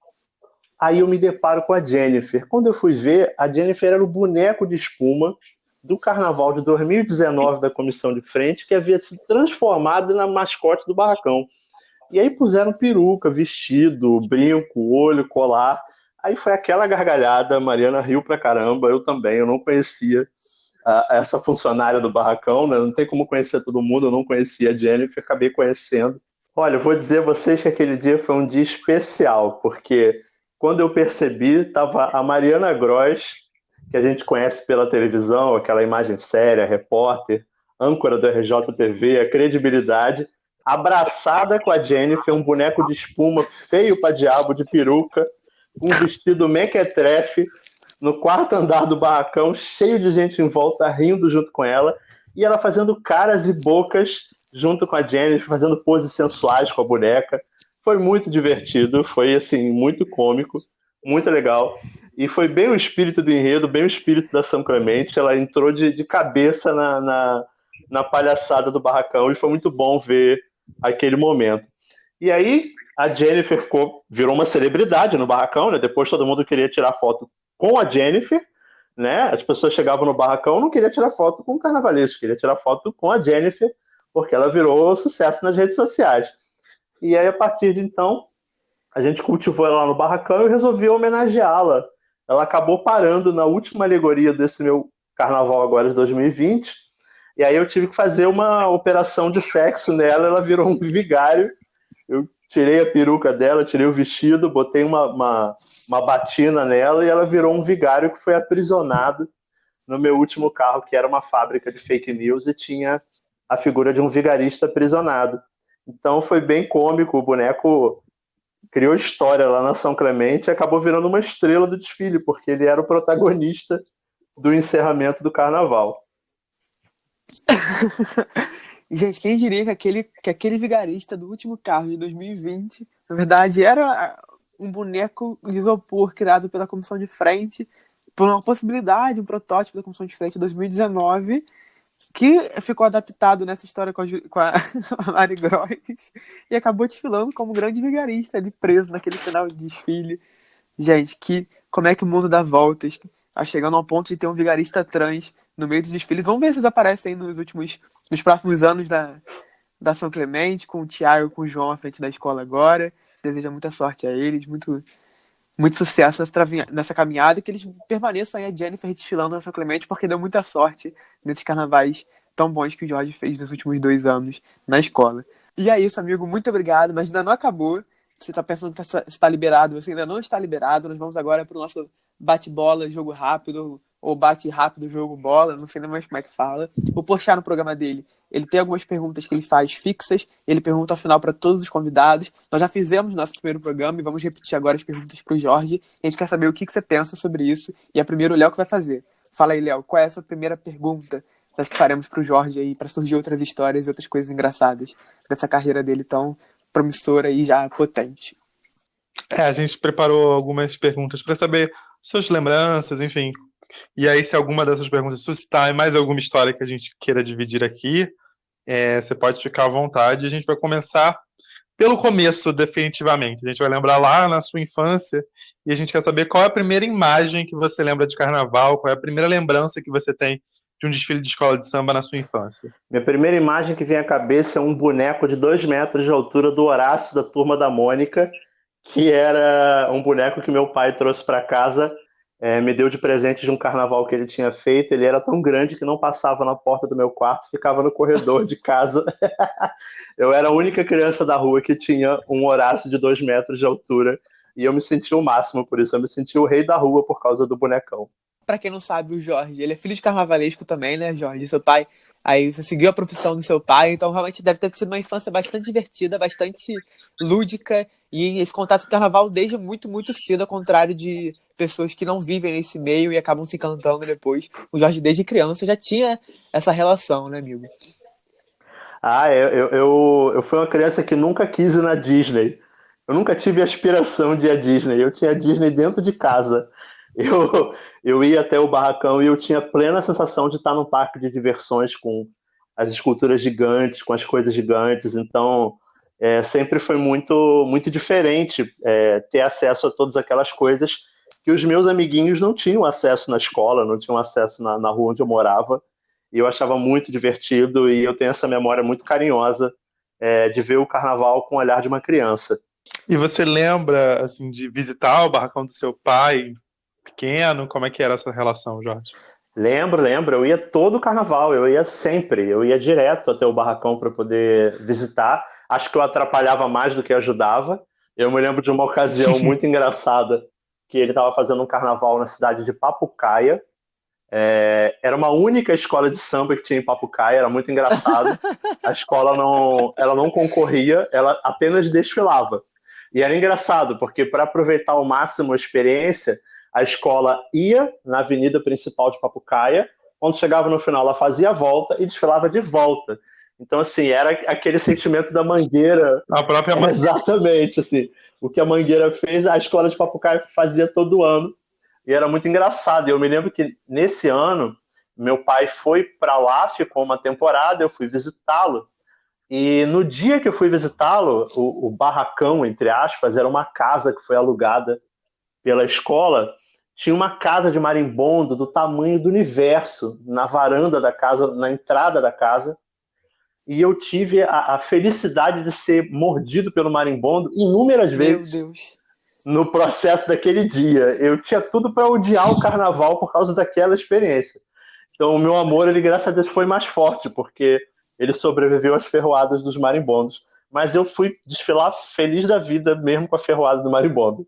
aí eu me deparo com a Jennifer. Quando eu fui ver, a Jennifer era o boneco de espuma do carnaval de 2019 da comissão de frente, que havia se transformado na mascote do barracão. E aí puseram peruca, vestido, brinco, olho, colar. Aí foi aquela gargalhada, a Mariana riu pra caramba, eu também, eu não conhecia essa funcionária do barracão, né? Não tem como conhecer todo mundo, eu não conhecia a Jennifer, acabei conhecendo. Olha, eu vou dizer a vocês que aquele dia foi um dia especial, porque quando eu percebi, estava a Mariana Gross, que a gente conhece pela televisão, aquela imagem séria, repórter, âncora do RJTV, a credibilidade, abraçada com a Jennifer, um boneco de espuma feio pra diabo, de peruca, um vestido mequetrefe, no quarto andar do barracão, cheio de gente em volta, rindo junto com ela, e ela fazendo caras e bocas junto com a Jennifer, fazendo poses sensuais com a boneca. Foi muito divertido, foi assim, muito cômico, muito legal. E foi bem o espírito do enredo, bem o espírito da São Clemente. Ela entrou de cabeça na palhaçada do barracão e foi muito bom ver aquele momento. E aí a Jennifer virou uma celebridade no barracão, né? Depois todo mundo queria tirar foto com a Jennifer, né? As pessoas chegavam no barracão, não queria tirar foto com o carnavalesco, queria tirar foto com a Jennifer, porque ela virou sucesso nas redes sociais. E aí, a partir de então, a gente cultivou ela lá no barracão e resolvi homenageá-la. Ela acabou parando na última alegoria desse meu carnaval agora de 2020, e aí eu tive que fazer uma operação de sexo nela, ela virou um vigário. Eu tirei a peruca dela, tirei o vestido, botei uma batina nela e ela virou um vigário que foi aprisionado no meu último carro, que era uma fábrica de fake news e tinha a figura de um vigarista aprisionado. Então foi bem cômico, o boneco criou história lá na São Clemente e acabou virando uma estrela do desfile, porque ele era o protagonista do encerramento do carnaval. Gente, quem diria que aquele vigarista do último carro de 2020, na verdade, era um boneco de isopor criado pela comissão de frente, por uma possibilidade, um protótipo da comissão de frente de 2019, que ficou adaptado nessa história com a Mari Gross e acabou desfilando como grande vigarista ali preso naquele final de desfile. Gente, como é que o mundo dá voltas. chegando ao ponto de ter um vigarista trans no meio dos desfiles. Vamos ver se eles aparecem nos próximos anos da São Clemente, com o Thiago e com o João à frente da escola agora. Deseja muita sorte a eles, muito sucesso nessa caminhada e que eles permaneçam aí a Jennifer desfilando na São Clemente, porque deu muita sorte nesses carnavais tão bons que o Jorge fez nos últimos 2 anos na escola. E é isso, amigo. Muito obrigado, mas ainda não acabou. Você está pensando que está liberado, você ainda não está liberado. Nós vamos agora para o nosso bate-bola, jogo rápido, ou bate rápido, jogo bola, não sei nem mais como é que fala. Vou postar no programa dele. Ele tem algumas perguntas que ele faz fixas, ele pergunta ao final para todos os convidados. Nós já fizemos nosso primeiro programa e vamos repetir agora as perguntas para o Jorge. A gente quer saber o que você pensa sobre isso. E é primeiro o Léo que vai fazer. Fala aí, Léo, qual é a sua primeira pergunta que faremos para o Jorge aí, para surgir outras histórias e outras coisas engraçadas dessa carreira dele tão promissora e já potente? A gente preparou algumas perguntas para saber suas lembranças, enfim. E aí, se alguma dessas perguntas suscitar mais alguma história que a gente queira dividir aqui, você pode ficar à vontade. A gente vai começar pelo começo, definitivamente. A gente vai lembrar lá na sua infância e a gente quer saber qual é a primeira imagem que você lembra de carnaval, qual é a primeira lembrança que você tem de um desfile de escola de samba na sua infância. Minha primeira imagem que vem à cabeça é um boneco de 2 metros de altura do Horácio da Turma da Mônica, que era um boneco que meu pai trouxe para casa, me deu de presente de um carnaval que ele tinha feito. Ele era tão grande que não passava na porta do meu quarto, ficava no corredor de casa. Eu era a única criança da rua que tinha um Horácio de 2 metros de altura, e eu me senti o máximo por isso. Eu me senti o rei da rua por causa do bonecão. Pra quem não sabe, o Jorge, ele é filho de carnavalesco também, né, Jorge? Seu pai, aí você seguiu a profissão do seu pai, então realmente deve ter tido uma infância bastante divertida, bastante lúdica, e esse contato com o carnaval desde muito, muito cedo, ao contrário de pessoas que não vivem nesse meio e acabam se encantando depois. O Jorge, desde criança, já tinha essa relação, né, amigo? Eu fui uma criança que nunca quis ir na Disney. Eu nunca tive aspiração de ir à Disney. Eu tinha a Disney dentro de casa. Eu ia até o barracão e eu tinha plena sensação de estar num parque de diversões com as esculturas gigantes, com as coisas gigantes. Então, sempre foi muito, muito diferente ter acesso a todas aquelas coisas que os meus amiguinhos não tinham acesso na escola, não tinham acesso na rua onde eu morava. E eu achava muito divertido, e eu tenho essa memória muito carinhosa de ver o carnaval com o olhar de uma criança. E você lembra, assim, de visitar o barracão do seu pai pequeno? Como é que era essa relação, Jorge? Lembro. Eu ia todo o carnaval, eu ia sempre. Eu ia direto até o barracão para poder visitar. Acho que eu atrapalhava mais do que ajudava. Eu me lembro de uma ocasião muito engraçada, que ele estava fazendo um carnaval na cidade de Papucaia. Era uma única escola de samba que tinha em Papucaia, era muito engraçado. A escola ela não concorria, ela apenas desfilava. E era engraçado, porque para aproveitar ao máximo a experiência, a escola ia na avenida principal de Papucaia, quando chegava no final ela fazia a volta e desfilava de volta. Então, assim, era aquele sentimento da Mangueira. A própria Mangueira. Exatamente, assim. O que a Mangueira fez, a escola de Papucaia fazia todo ano. E era muito engraçado. Eu me lembro que nesse ano, meu pai foi para lá, ficou uma temporada, eu fui visitá-lo. E no dia que eu fui visitá-lo, o barracão, entre aspas, era uma casa que foi alugada pela escola. Tinha uma casa de marimbondo do tamanho do universo na varanda da casa, na entrada da casa. E eu tive a felicidade de ser mordido pelo marimbondo inúmeras vezes. Meu Deus. No processo daquele dia. Eu tinha tudo para odiar o carnaval por causa daquela experiência. Então o meu amor, ele, graças a Deus, foi mais forte, porque ele sobreviveu às ferroadas dos marimbondos. Mas eu fui desfilar feliz da vida, mesmo com a ferroada do marimbondo.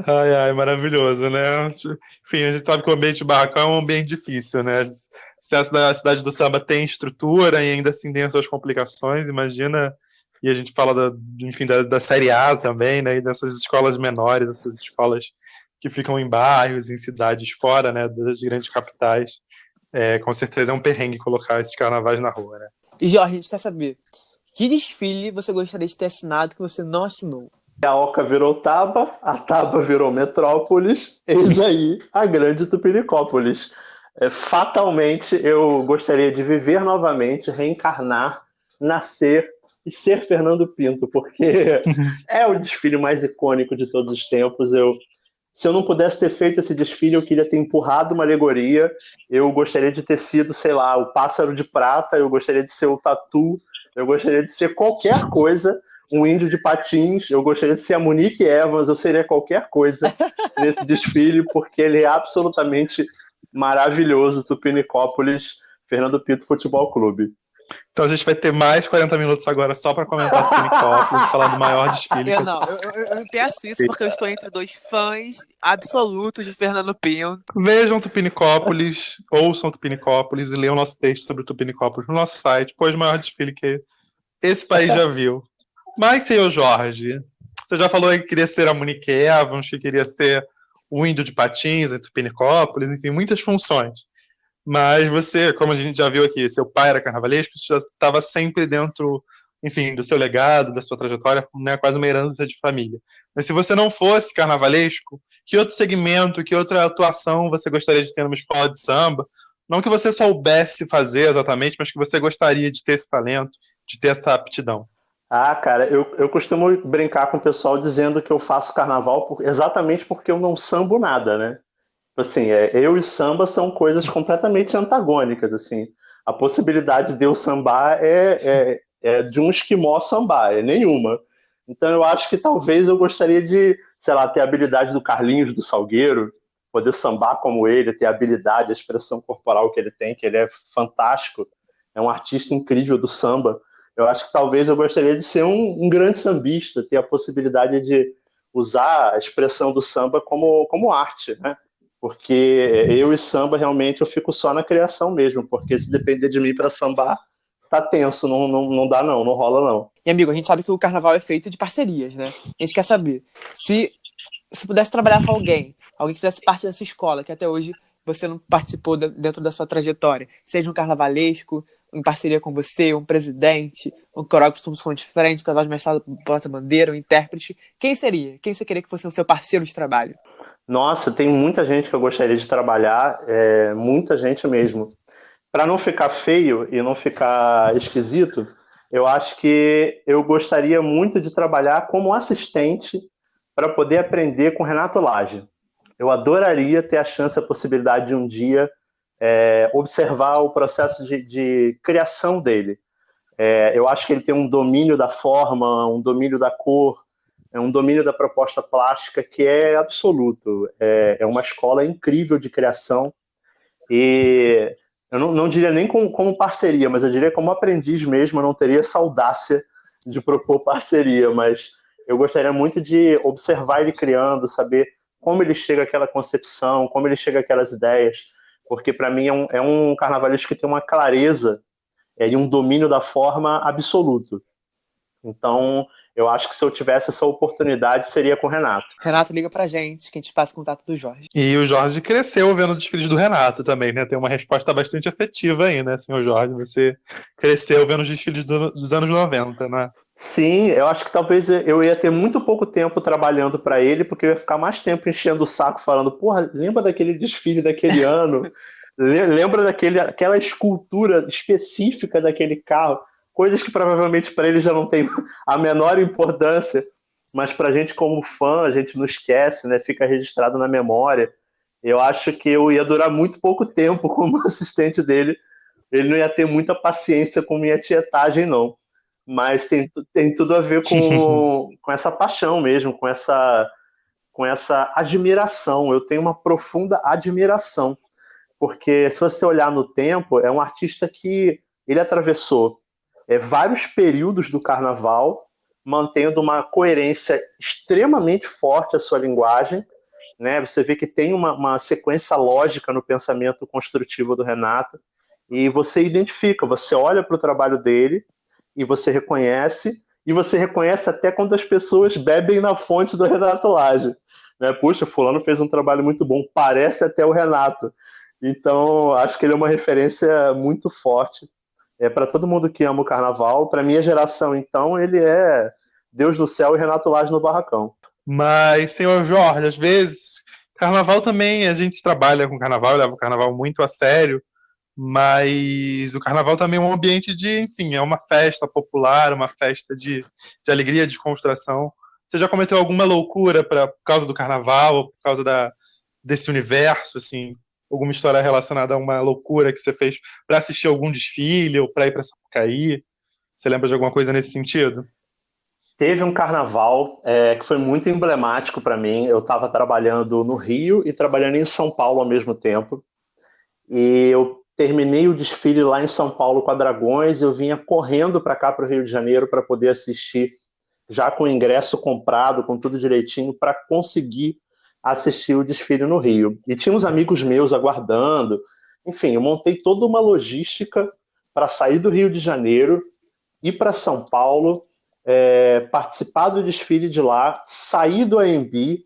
Ai, maravilhoso, né? Enfim, a gente sabe que o ambiente barracão é um ambiente difícil, né? Se a cidade do samba tem estrutura e ainda assim tem as suas complicações, imagina. E a gente fala da Série A também, né? E dessas escolas menores, dessas escolas que ficam em bairros, em cidades fora, né? Das grandes capitais. Com certeza é um perrengue colocar esses carnavais na rua, né? E, Jorge, a gente quer saber, que desfile você gostaria de ter assinado que você não assinou? A Oca virou Taba, a Taba virou Metrópolis, eis aí a grande Tupinicópolis. Fatalmente, eu gostaria de viver novamente, reencarnar, nascer e ser Fernando Pinto, porque é o desfile mais icônico de todos os tempos. Eu se eu não pudesse ter feito esse desfile, eu queria ter empurrado uma alegoria, eu gostaria de ter sido, sei lá, o pássaro de prata, eu gostaria de ser o tatu, eu gostaria de ser qualquer coisa, um índio de patins, eu gostaria de ser a Monique Evans, eu seria qualquer coisa nesse desfile, porque ele é absolutamente maravilhoso, Tupinicópolis, Fernando Pinto Futebol Clube. Então a gente vai ter mais 40 minutos agora só para comentar do Tupinicópolis, falar do maior desfile. Eu não peço isso porque eu estou entre dois fãs absolutos de Fernando Pinto. Vejam Tupinicópolis, ouçam Tupinicópolis e leiam nosso texto sobre Tupinicópolis no nosso site, pois o maior desfile que esse país já viu. Mas, senhor Jorge, você já falou que queria ser a Monique Evans, que queria ser o índio de patins em Tupinicópolis, enfim, muitas funções. Mas você, como a gente já viu aqui, seu pai era carnavalesco, isso já estava sempre dentro, enfim, do seu legado, da sua trajetória, né, quase uma herança de família. Mas se você não fosse carnavalesco, que outro segmento, que outra atuação você gostaria de ter numa escola de samba? Não que você soubesse fazer exatamente, mas que você gostaria de ter esse talento, de ter essa aptidão. Ah, cara, eu costumo brincar com o pessoal dizendo que eu faço carnaval exatamente porque eu não sambo nada, né? Assim, eu e samba são coisas completamente antagônicas, assim. A possibilidade de eu sambar é de um esquimó sambar, é nenhuma. Então eu acho que talvez eu gostaria de, sei lá, ter a habilidade do Carlinhos do Salgueiro, poder sambar como ele, ter a habilidade, a expressão corporal que ele tem, que ele é fantástico, é um artista incrível do samba. Eu acho que talvez eu gostaria de ser um grande sambista, ter a possibilidade de usar a expressão do samba como arte, né? Porque eu e samba, realmente, eu fico só na criação mesmo, porque se depender de mim para sambar, tá tenso, não dá não rola não. E, amigo, a gente sabe que o carnaval é feito de parcerias, né? A gente quer saber, se pudesse trabalhar com alguém que fizesse parte dessa escola, que até hoje você não participou dentro da sua trajetória, seja um carnavalesco, em parceria com você, um presidente, um coreógrafo de som diferente, um casal de mestre porta-bandeira, um intérprete, quem seria? Quem você queria que fosse o seu parceiro de trabalho? Nossa, tem muita gente que eu gostaria de trabalhar, muita gente mesmo. Para não ficar feio e não ficar esquisito, eu acho que eu gostaria muito de trabalhar como assistente para poder aprender com Renato Lage. Eu adoraria ter a chance, a possibilidade de um dia observar o processo de criação dele. Eu acho que ele tem um domínio da forma, um domínio da cor, um domínio da proposta plástica que é absoluto. É uma escola incrível de criação e eu não diria nem como parceria, mas eu diria como aprendiz mesmo. Eu não teria essa audácia de propor parceria, mas eu gostaria muito de observar ele criando, saber como ele chega àquela concepção, como ele chega àquelas ideias, porque para mim é um carnavalesco que tem uma clareza e um domínio da forma absoluto. Então, eu acho que se eu tivesse essa oportunidade, seria com o Renato. Renato, liga pra gente, que a gente passa o contato do Jorge. E o Jorge cresceu vendo os desfiles do Renato também, né? Tem uma resposta bastante afetiva aí, né, senhor Jorge? Você cresceu vendo os desfiles dos anos 90, né? Sim, eu acho que talvez eu ia ter muito pouco tempo trabalhando para ele, porque eu ia ficar mais tempo enchendo o saco falando, porra, lembra daquele desfile daquele ano? Lembra daquela escultura específica daquele carro? Coisas que provavelmente para ele já não tem a menor importância, mas para a gente como fã, a gente não esquece, né? Fica registrado na memória. Eu acho que eu ia durar muito pouco tempo como assistente dele. Ele não ia ter muita paciência com minha tietagem, não. Mas tem tudo a ver com essa paixão mesmo, com essa admiração. Eu tenho uma profunda admiração, porque se você olhar no tempo, é um artista que ele atravessou vários períodos do carnaval, mantendo uma coerência extremamente forte à sua linguagem, né? Você vê que tem uma sequência lógica no pensamento construtivo do Renato, e você identifica, você olha para o trabalho dele e você reconhece até quando as pessoas bebem na fonte do Renato Lage, né? Puxa, fulano fez um trabalho muito bom, parece até o Renato. Então, acho que ele é uma referência muito forte para todo mundo que ama o carnaval. Para minha geração, então, ele é Deus no céu e Renato Lage no barracão. Mas, senhor Jorge, às vezes, carnaval também, a gente trabalha com carnaval, leva o carnaval muito a sério, mas o carnaval também é um ambiente de, enfim, é uma festa popular, uma festa de alegria, de descontração. Você já cometeu alguma loucura por causa do carnaval, ou por causa desse universo, assim? Alguma história relacionada a uma loucura que você fez para assistir algum desfile ou para ir para Sapucaí? Você lembra de alguma coisa nesse sentido? Teve um carnaval que foi muito emblemático para mim. Eu estava trabalhando no Rio e trabalhando em São Paulo ao mesmo tempo. E eu terminei o desfile lá em São Paulo com a Dragões. Eu vinha correndo para cá, para o Rio de Janeiro, para poder assistir, já com o ingresso comprado, com tudo direitinho, para conseguir assistir o desfile no Rio. E tinha uns amigos meus aguardando. Enfim, eu montei toda uma logística para sair do Rio de Janeiro, ir para São Paulo, participar do desfile de lá, sair do AMB,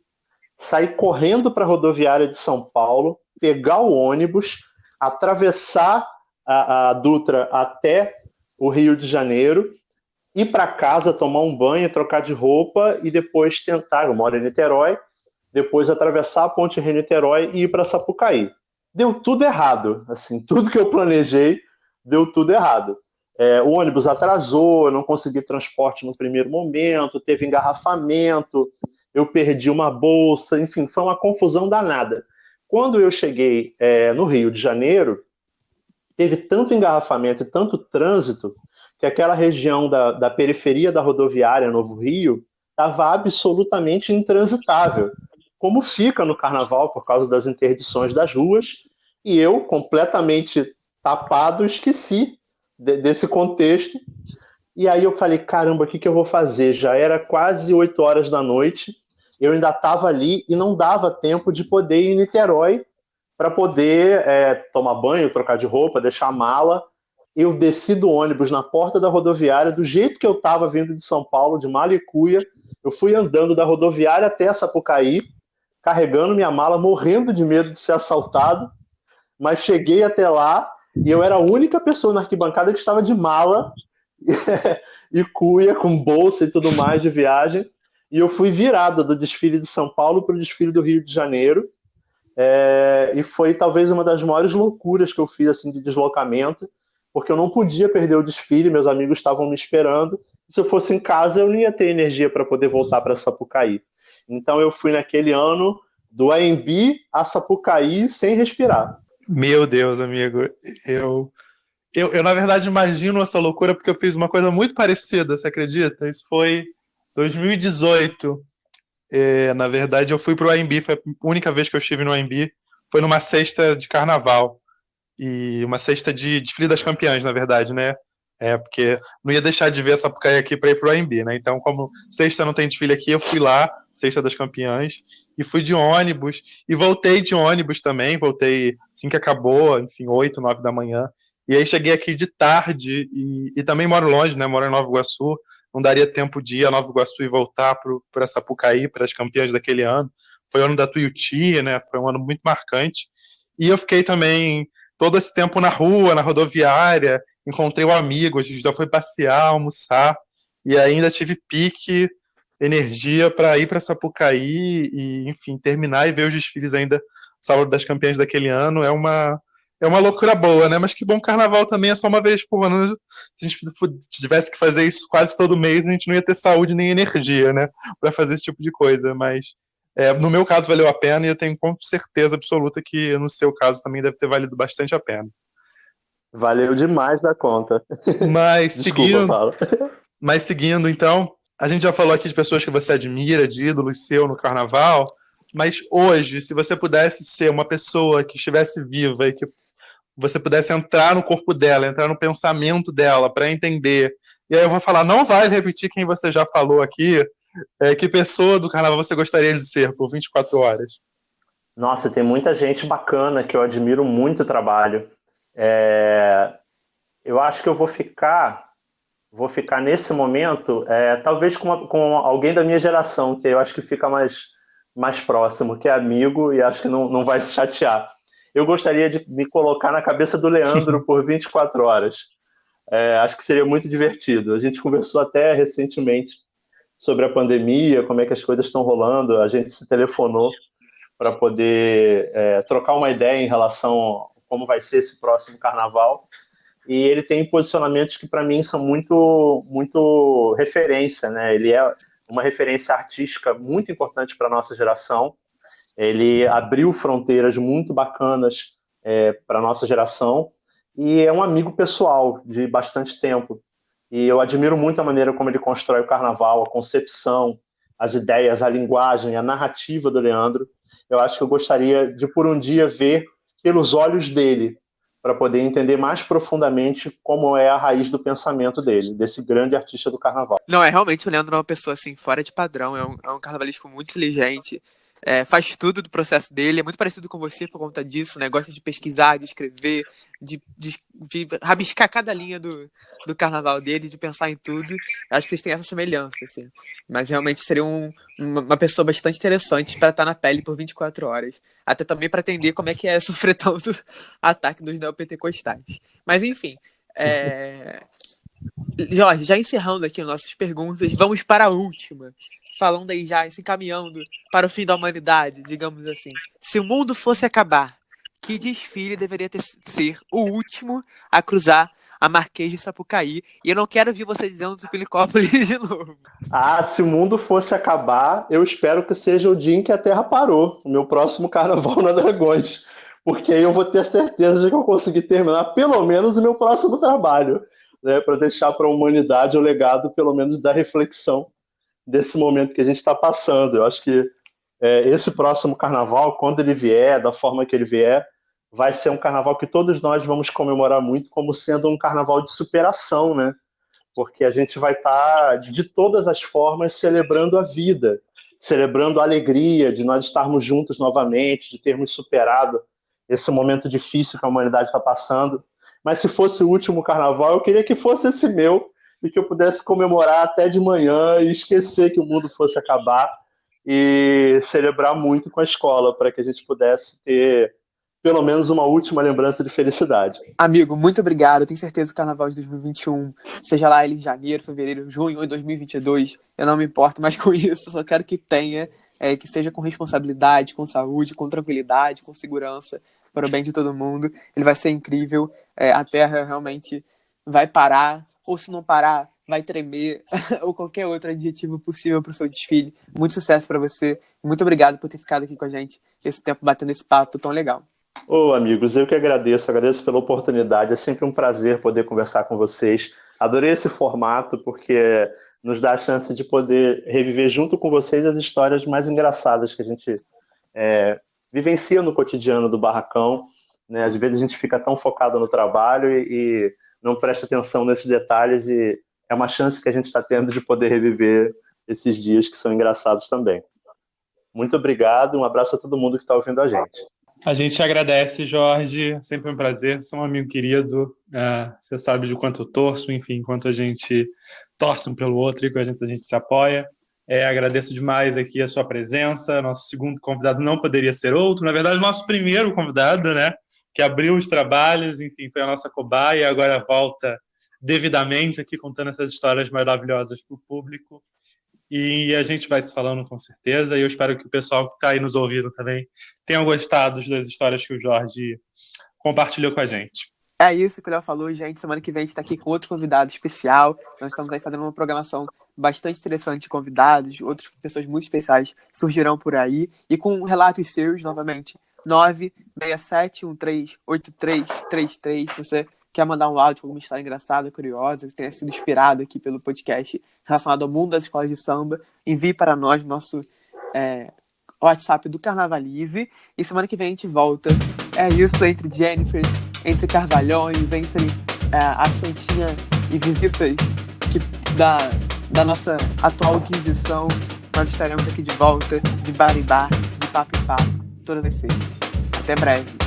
sair correndo para a rodoviária de São Paulo, pegar o ônibus, atravessar a Dutra até o Rio de Janeiro, ir para casa, tomar um banho, trocar de roupa e depois tentar, eu moro em Niterói, depois atravessar a ponte Rio-Niterói e ir para Sapucaí. Deu tudo errado, assim, tudo que eu planejei deu tudo errado. O ônibus atrasou, eu não consegui transporte no primeiro momento, teve engarrafamento, eu perdi uma bolsa, enfim, foi uma confusão danada. Quando eu cheguei no Rio de Janeiro, teve tanto engarrafamento e tanto trânsito que aquela região da periferia da rodoviária Novo Rio estava absolutamente intransitável, como fica no Carnaval por causa das interdições das ruas, e eu, completamente tapado, esqueci desse contexto. E aí eu falei, caramba, o que eu vou fazer? Já era quase 8 horas da noite, eu ainda estava ali e não dava tempo de poder ir em Niterói para poder tomar banho, trocar de roupa, deixar a mala. Eu desci do ônibus na porta da rodoviária, do jeito que eu estava vindo de São Paulo, de mala e cuia. Eu fui andando da rodoviária até Sapucaí, carregando minha mala, morrendo de medo de ser assaltado, mas cheguei até lá e eu era a única pessoa na arquibancada que estava de mala e cuia, com bolsa e tudo mais de viagem, e eu fui virada do desfile de São Paulo para o desfile do Rio de Janeiro, e foi talvez uma das maiores loucuras que eu fiz assim, de deslocamento, porque eu não podia perder o desfile, meus amigos estavam me esperando, se eu fosse em casa eu não ia ter energia para poder voltar para Sapucaí. Então eu fui naquele ano do AMB a Sapucaí sem respirar. Meu Deus, amigo, eu, na verdade, imagino essa loucura porque eu fiz uma coisa muito parecida, você acredita? Isso foi 2018. Na verdade, eu fui pro AMB, foi a única vez que eu estive no AMB, foi numa sexta de carnaval. E uma sexta de desfile das campeãs, na verdade, né? Porque não ia deixar de ver essa Sapucaí aqui para ir pro AMB, né? Então, como sexta não tem desfile aqui, eu fui lá, sexta das campeãs, e fui de ônibus, e voltei de ônibus também, voltei assim que acabou, enfim, 8, 9 da manhã. E aí cheguei aqui de tarde, e também moro longe, né? Moro em Nova Iguaçu, não daria tempo de ir a Nova Iguaçu e voltar para Sapucaí, para as campeãs daquele ano. Foi o ano da Tuiuti, né? Foi um ano muito marcante. E eu fiquei também todo esse tempo na rua, na rodoviária, encontrei um amigo, a gente já foi passear, almoçar, e ainda tive pique, energia para ir para Sapucaí e, enfim, terminar e ver os desfiles ainda, sábado das campeãs daquele ano, é uma loucura boa, né? Mas que bom, carnaval também é só uma vez por ano. Se a gente tivesse que fazer isso quase todo mês, a gente não ia ter saúde nem energia, né? Para fazer esse tipo de coisa, mas no meu caso valeu a pena e eu tenho com certeza absoluta que no seu caso também deve ter valido bastante a pena. Valeu demais da conta. Mas Desculpa, Paulo. seguindo, então, a gente já falou aqui de pessoas que você admira, de ídolos seu no carnaval, mas hoje, se você pudesse ser uma pessoa que estivesse viva e que você pudesse entrar no corpo dela, entrar no pensamento dela para entender, e aí eu vou falar, não vai repetir quem você já falou aqui, que pessoa do carnaval você gostaria de ser por 24 horas? Nossa, tem muita gente bacana que eu admiro muito o trabalho. Eu acho que eu vou ficar nesse momento, talvez com alguém da minha geração, que eu acho que fica mais próximo, que é amigo e acho que não vai se chatear. Eu gostaria de me colocar na cabeça do Leandro por 24 horas. Acho que seria muito divertido. A gente conversou até recentemente sobre a pandemia, como é que as coisas estão rolando, a gente se telefonou para poder trocar uma ideia em relação a como vai ser esse próximo carnaval, e ele tem posicionamentos que para mim são muito, muito referência, né? Ele é uma referência artística muito importante para a nossa geração. Ele abriu fronteiras muito bacanas para a nossa geração e é um amigo pessoal de bastante tempo. E eu admiro muito a maneira como ele constrói o carnaval, a concepção, as ideias, a linguagem, a narrativa do Leandro. Eu acho que eu gostaria de, por um dia, ver pelos olhos dele, para poder entender mais profundamente como é a raiz do pensamento dele, desse grande artista do carnaval. Não, realmente o Leandro é uma pessoa assim, fora de padrão, é um carnavalesco muito inteligente, faz tudo do processo dele, é muito parecido com você por conta disso, né? Gosta de pesquisar, de escrever, de rabiscar cada linha do carnaval dele, de pensar em tudo. Acho que vocês têm essa semelhança, assim. Mas realmente seria uma pessoa bastante interessante para estar na pele por 24 horas. Até também para entender como é que é sofrer tanto ataque dos neopentecostais. Mas enfim, Jorge, já encerrando aqui nossas perguntas, vamos para a última. Falando aí já, se encaminhando para o fim da humanidade, digamos assim. Se o mundo fosse acabar, que desfile deveria ser o último a cruzar a Marquês de Sapucaí? E eu não quero ouvir você dizendo do Pilicópolis de novo. Se o mundo fosse acabar, eu espero que seja o dia em que a Terra parou, o meu próximo Carnaval na Dragões. Porque aí eu vou ter certeza de que eu consegui terminar pelo menos o meu próximo trabalho, né, para deixar para a humanidade o legado, pelo menos, da reflexão desse momento que a gente está passando. Eu acho que esse próximo carnaval, quando ele vier, da forma que ele vier, vai ser um carnaval que todos nós vamos comemorar muito como sendo um carnaval de superação, né? Porque a gente vai estar, de todas as formas, celebrando a vida, celebrando a alegria de nós estarmos juntos novamente, de termos superado esse momento difícil que a humanidade está passando. Mas se fosse o último carnaval, eu queria que fosse esse meu e que eu pudesse comemorar até de manhã e esquecer que o mundo fosse acabar e celebrar muito com a escola, para que a gente pudesse ter pelo menos uma última lembrança de felicidade. Amigo, muito obrigado. Eu tenho certeza que o Carnaval de 2021, seja lá ele em janeiro, fevereiro, junho ou 2022, eu não me importo mais com isso. Só quero que tenha, que seja com responsabilidade, com saúde, com tranquilidade, com segurança, para o bem de todo mundo. Ele vai ser incrível. A Terra realmente vai parar, ou se não parar, vai tremer, ou qualquer outro adjetivo possível para o seu desfile. Muito sucesso para você. Muito obrigado por ter ficado aqui com a gente esse tempo batendo esse papo tão legal. Amigos, eu que agradeço pela oportunidade. É sempre um prazer poder conversar com vocês. Adorei esse formato porque nos dá a chance de poder reviver junto com vocês as histórias mais engraçadas que a gente vivencia no cotidiano do barracão, né? Às vezes a gente fica tão focado no trabalho e não presta atenção nesses detalhes, e é uma chance que a gente está tendo de poder reviver esses dias que são engraçados também. Muito obrigado, um abraço a todo mundo que está ouvindo a gente. A gente te agradece, Jorge, sempre um prazer, você é um amigo querido, você sabe de quanto eu torço, enfim, quanto a gente torce um pelo outro e com a gente se apoia. Agradeço demais aqui a sua presença, nosso segundo convidado não poderia ser outro, na verdade, nosso primeiro convidado, né, que abriu os trabalhos, enfim, foi a nossa cobaia e agora volta devidamente aqui contando essas histórias maravilhosas para o público. E a gente vai se falando com certeza, e eu espero que o pessoal que está aí nos ouvindo também tenha gostado das histórias que o Jorge compartilhou com a gente. É isso que o Léo falou, gente. Semana que vem a gente está aqui com outro convidado especial. Nós estamos aí fazendo uma programação bastante interessante de convidados, outras pessoas muito especiais surgirão por aí. E com relatos seus, novamente, 967138333. Se você quer mandar um áudio com alguma história engraçada, curiosa, que tenha sido inspirado aqui pelo podcast relacionado ao mundo das escolas de samba, envie para nós nosso WhatsApp do Carnavalize. E semana que vem a gente volta. É isso, entre Jennifers, entre Carvalhões, entre a Santinha e visitas da nossa atual Inquisição. Nós estaremos aqui de volta, de bar em bar, de papo em papo, todas as sextas. Até breve.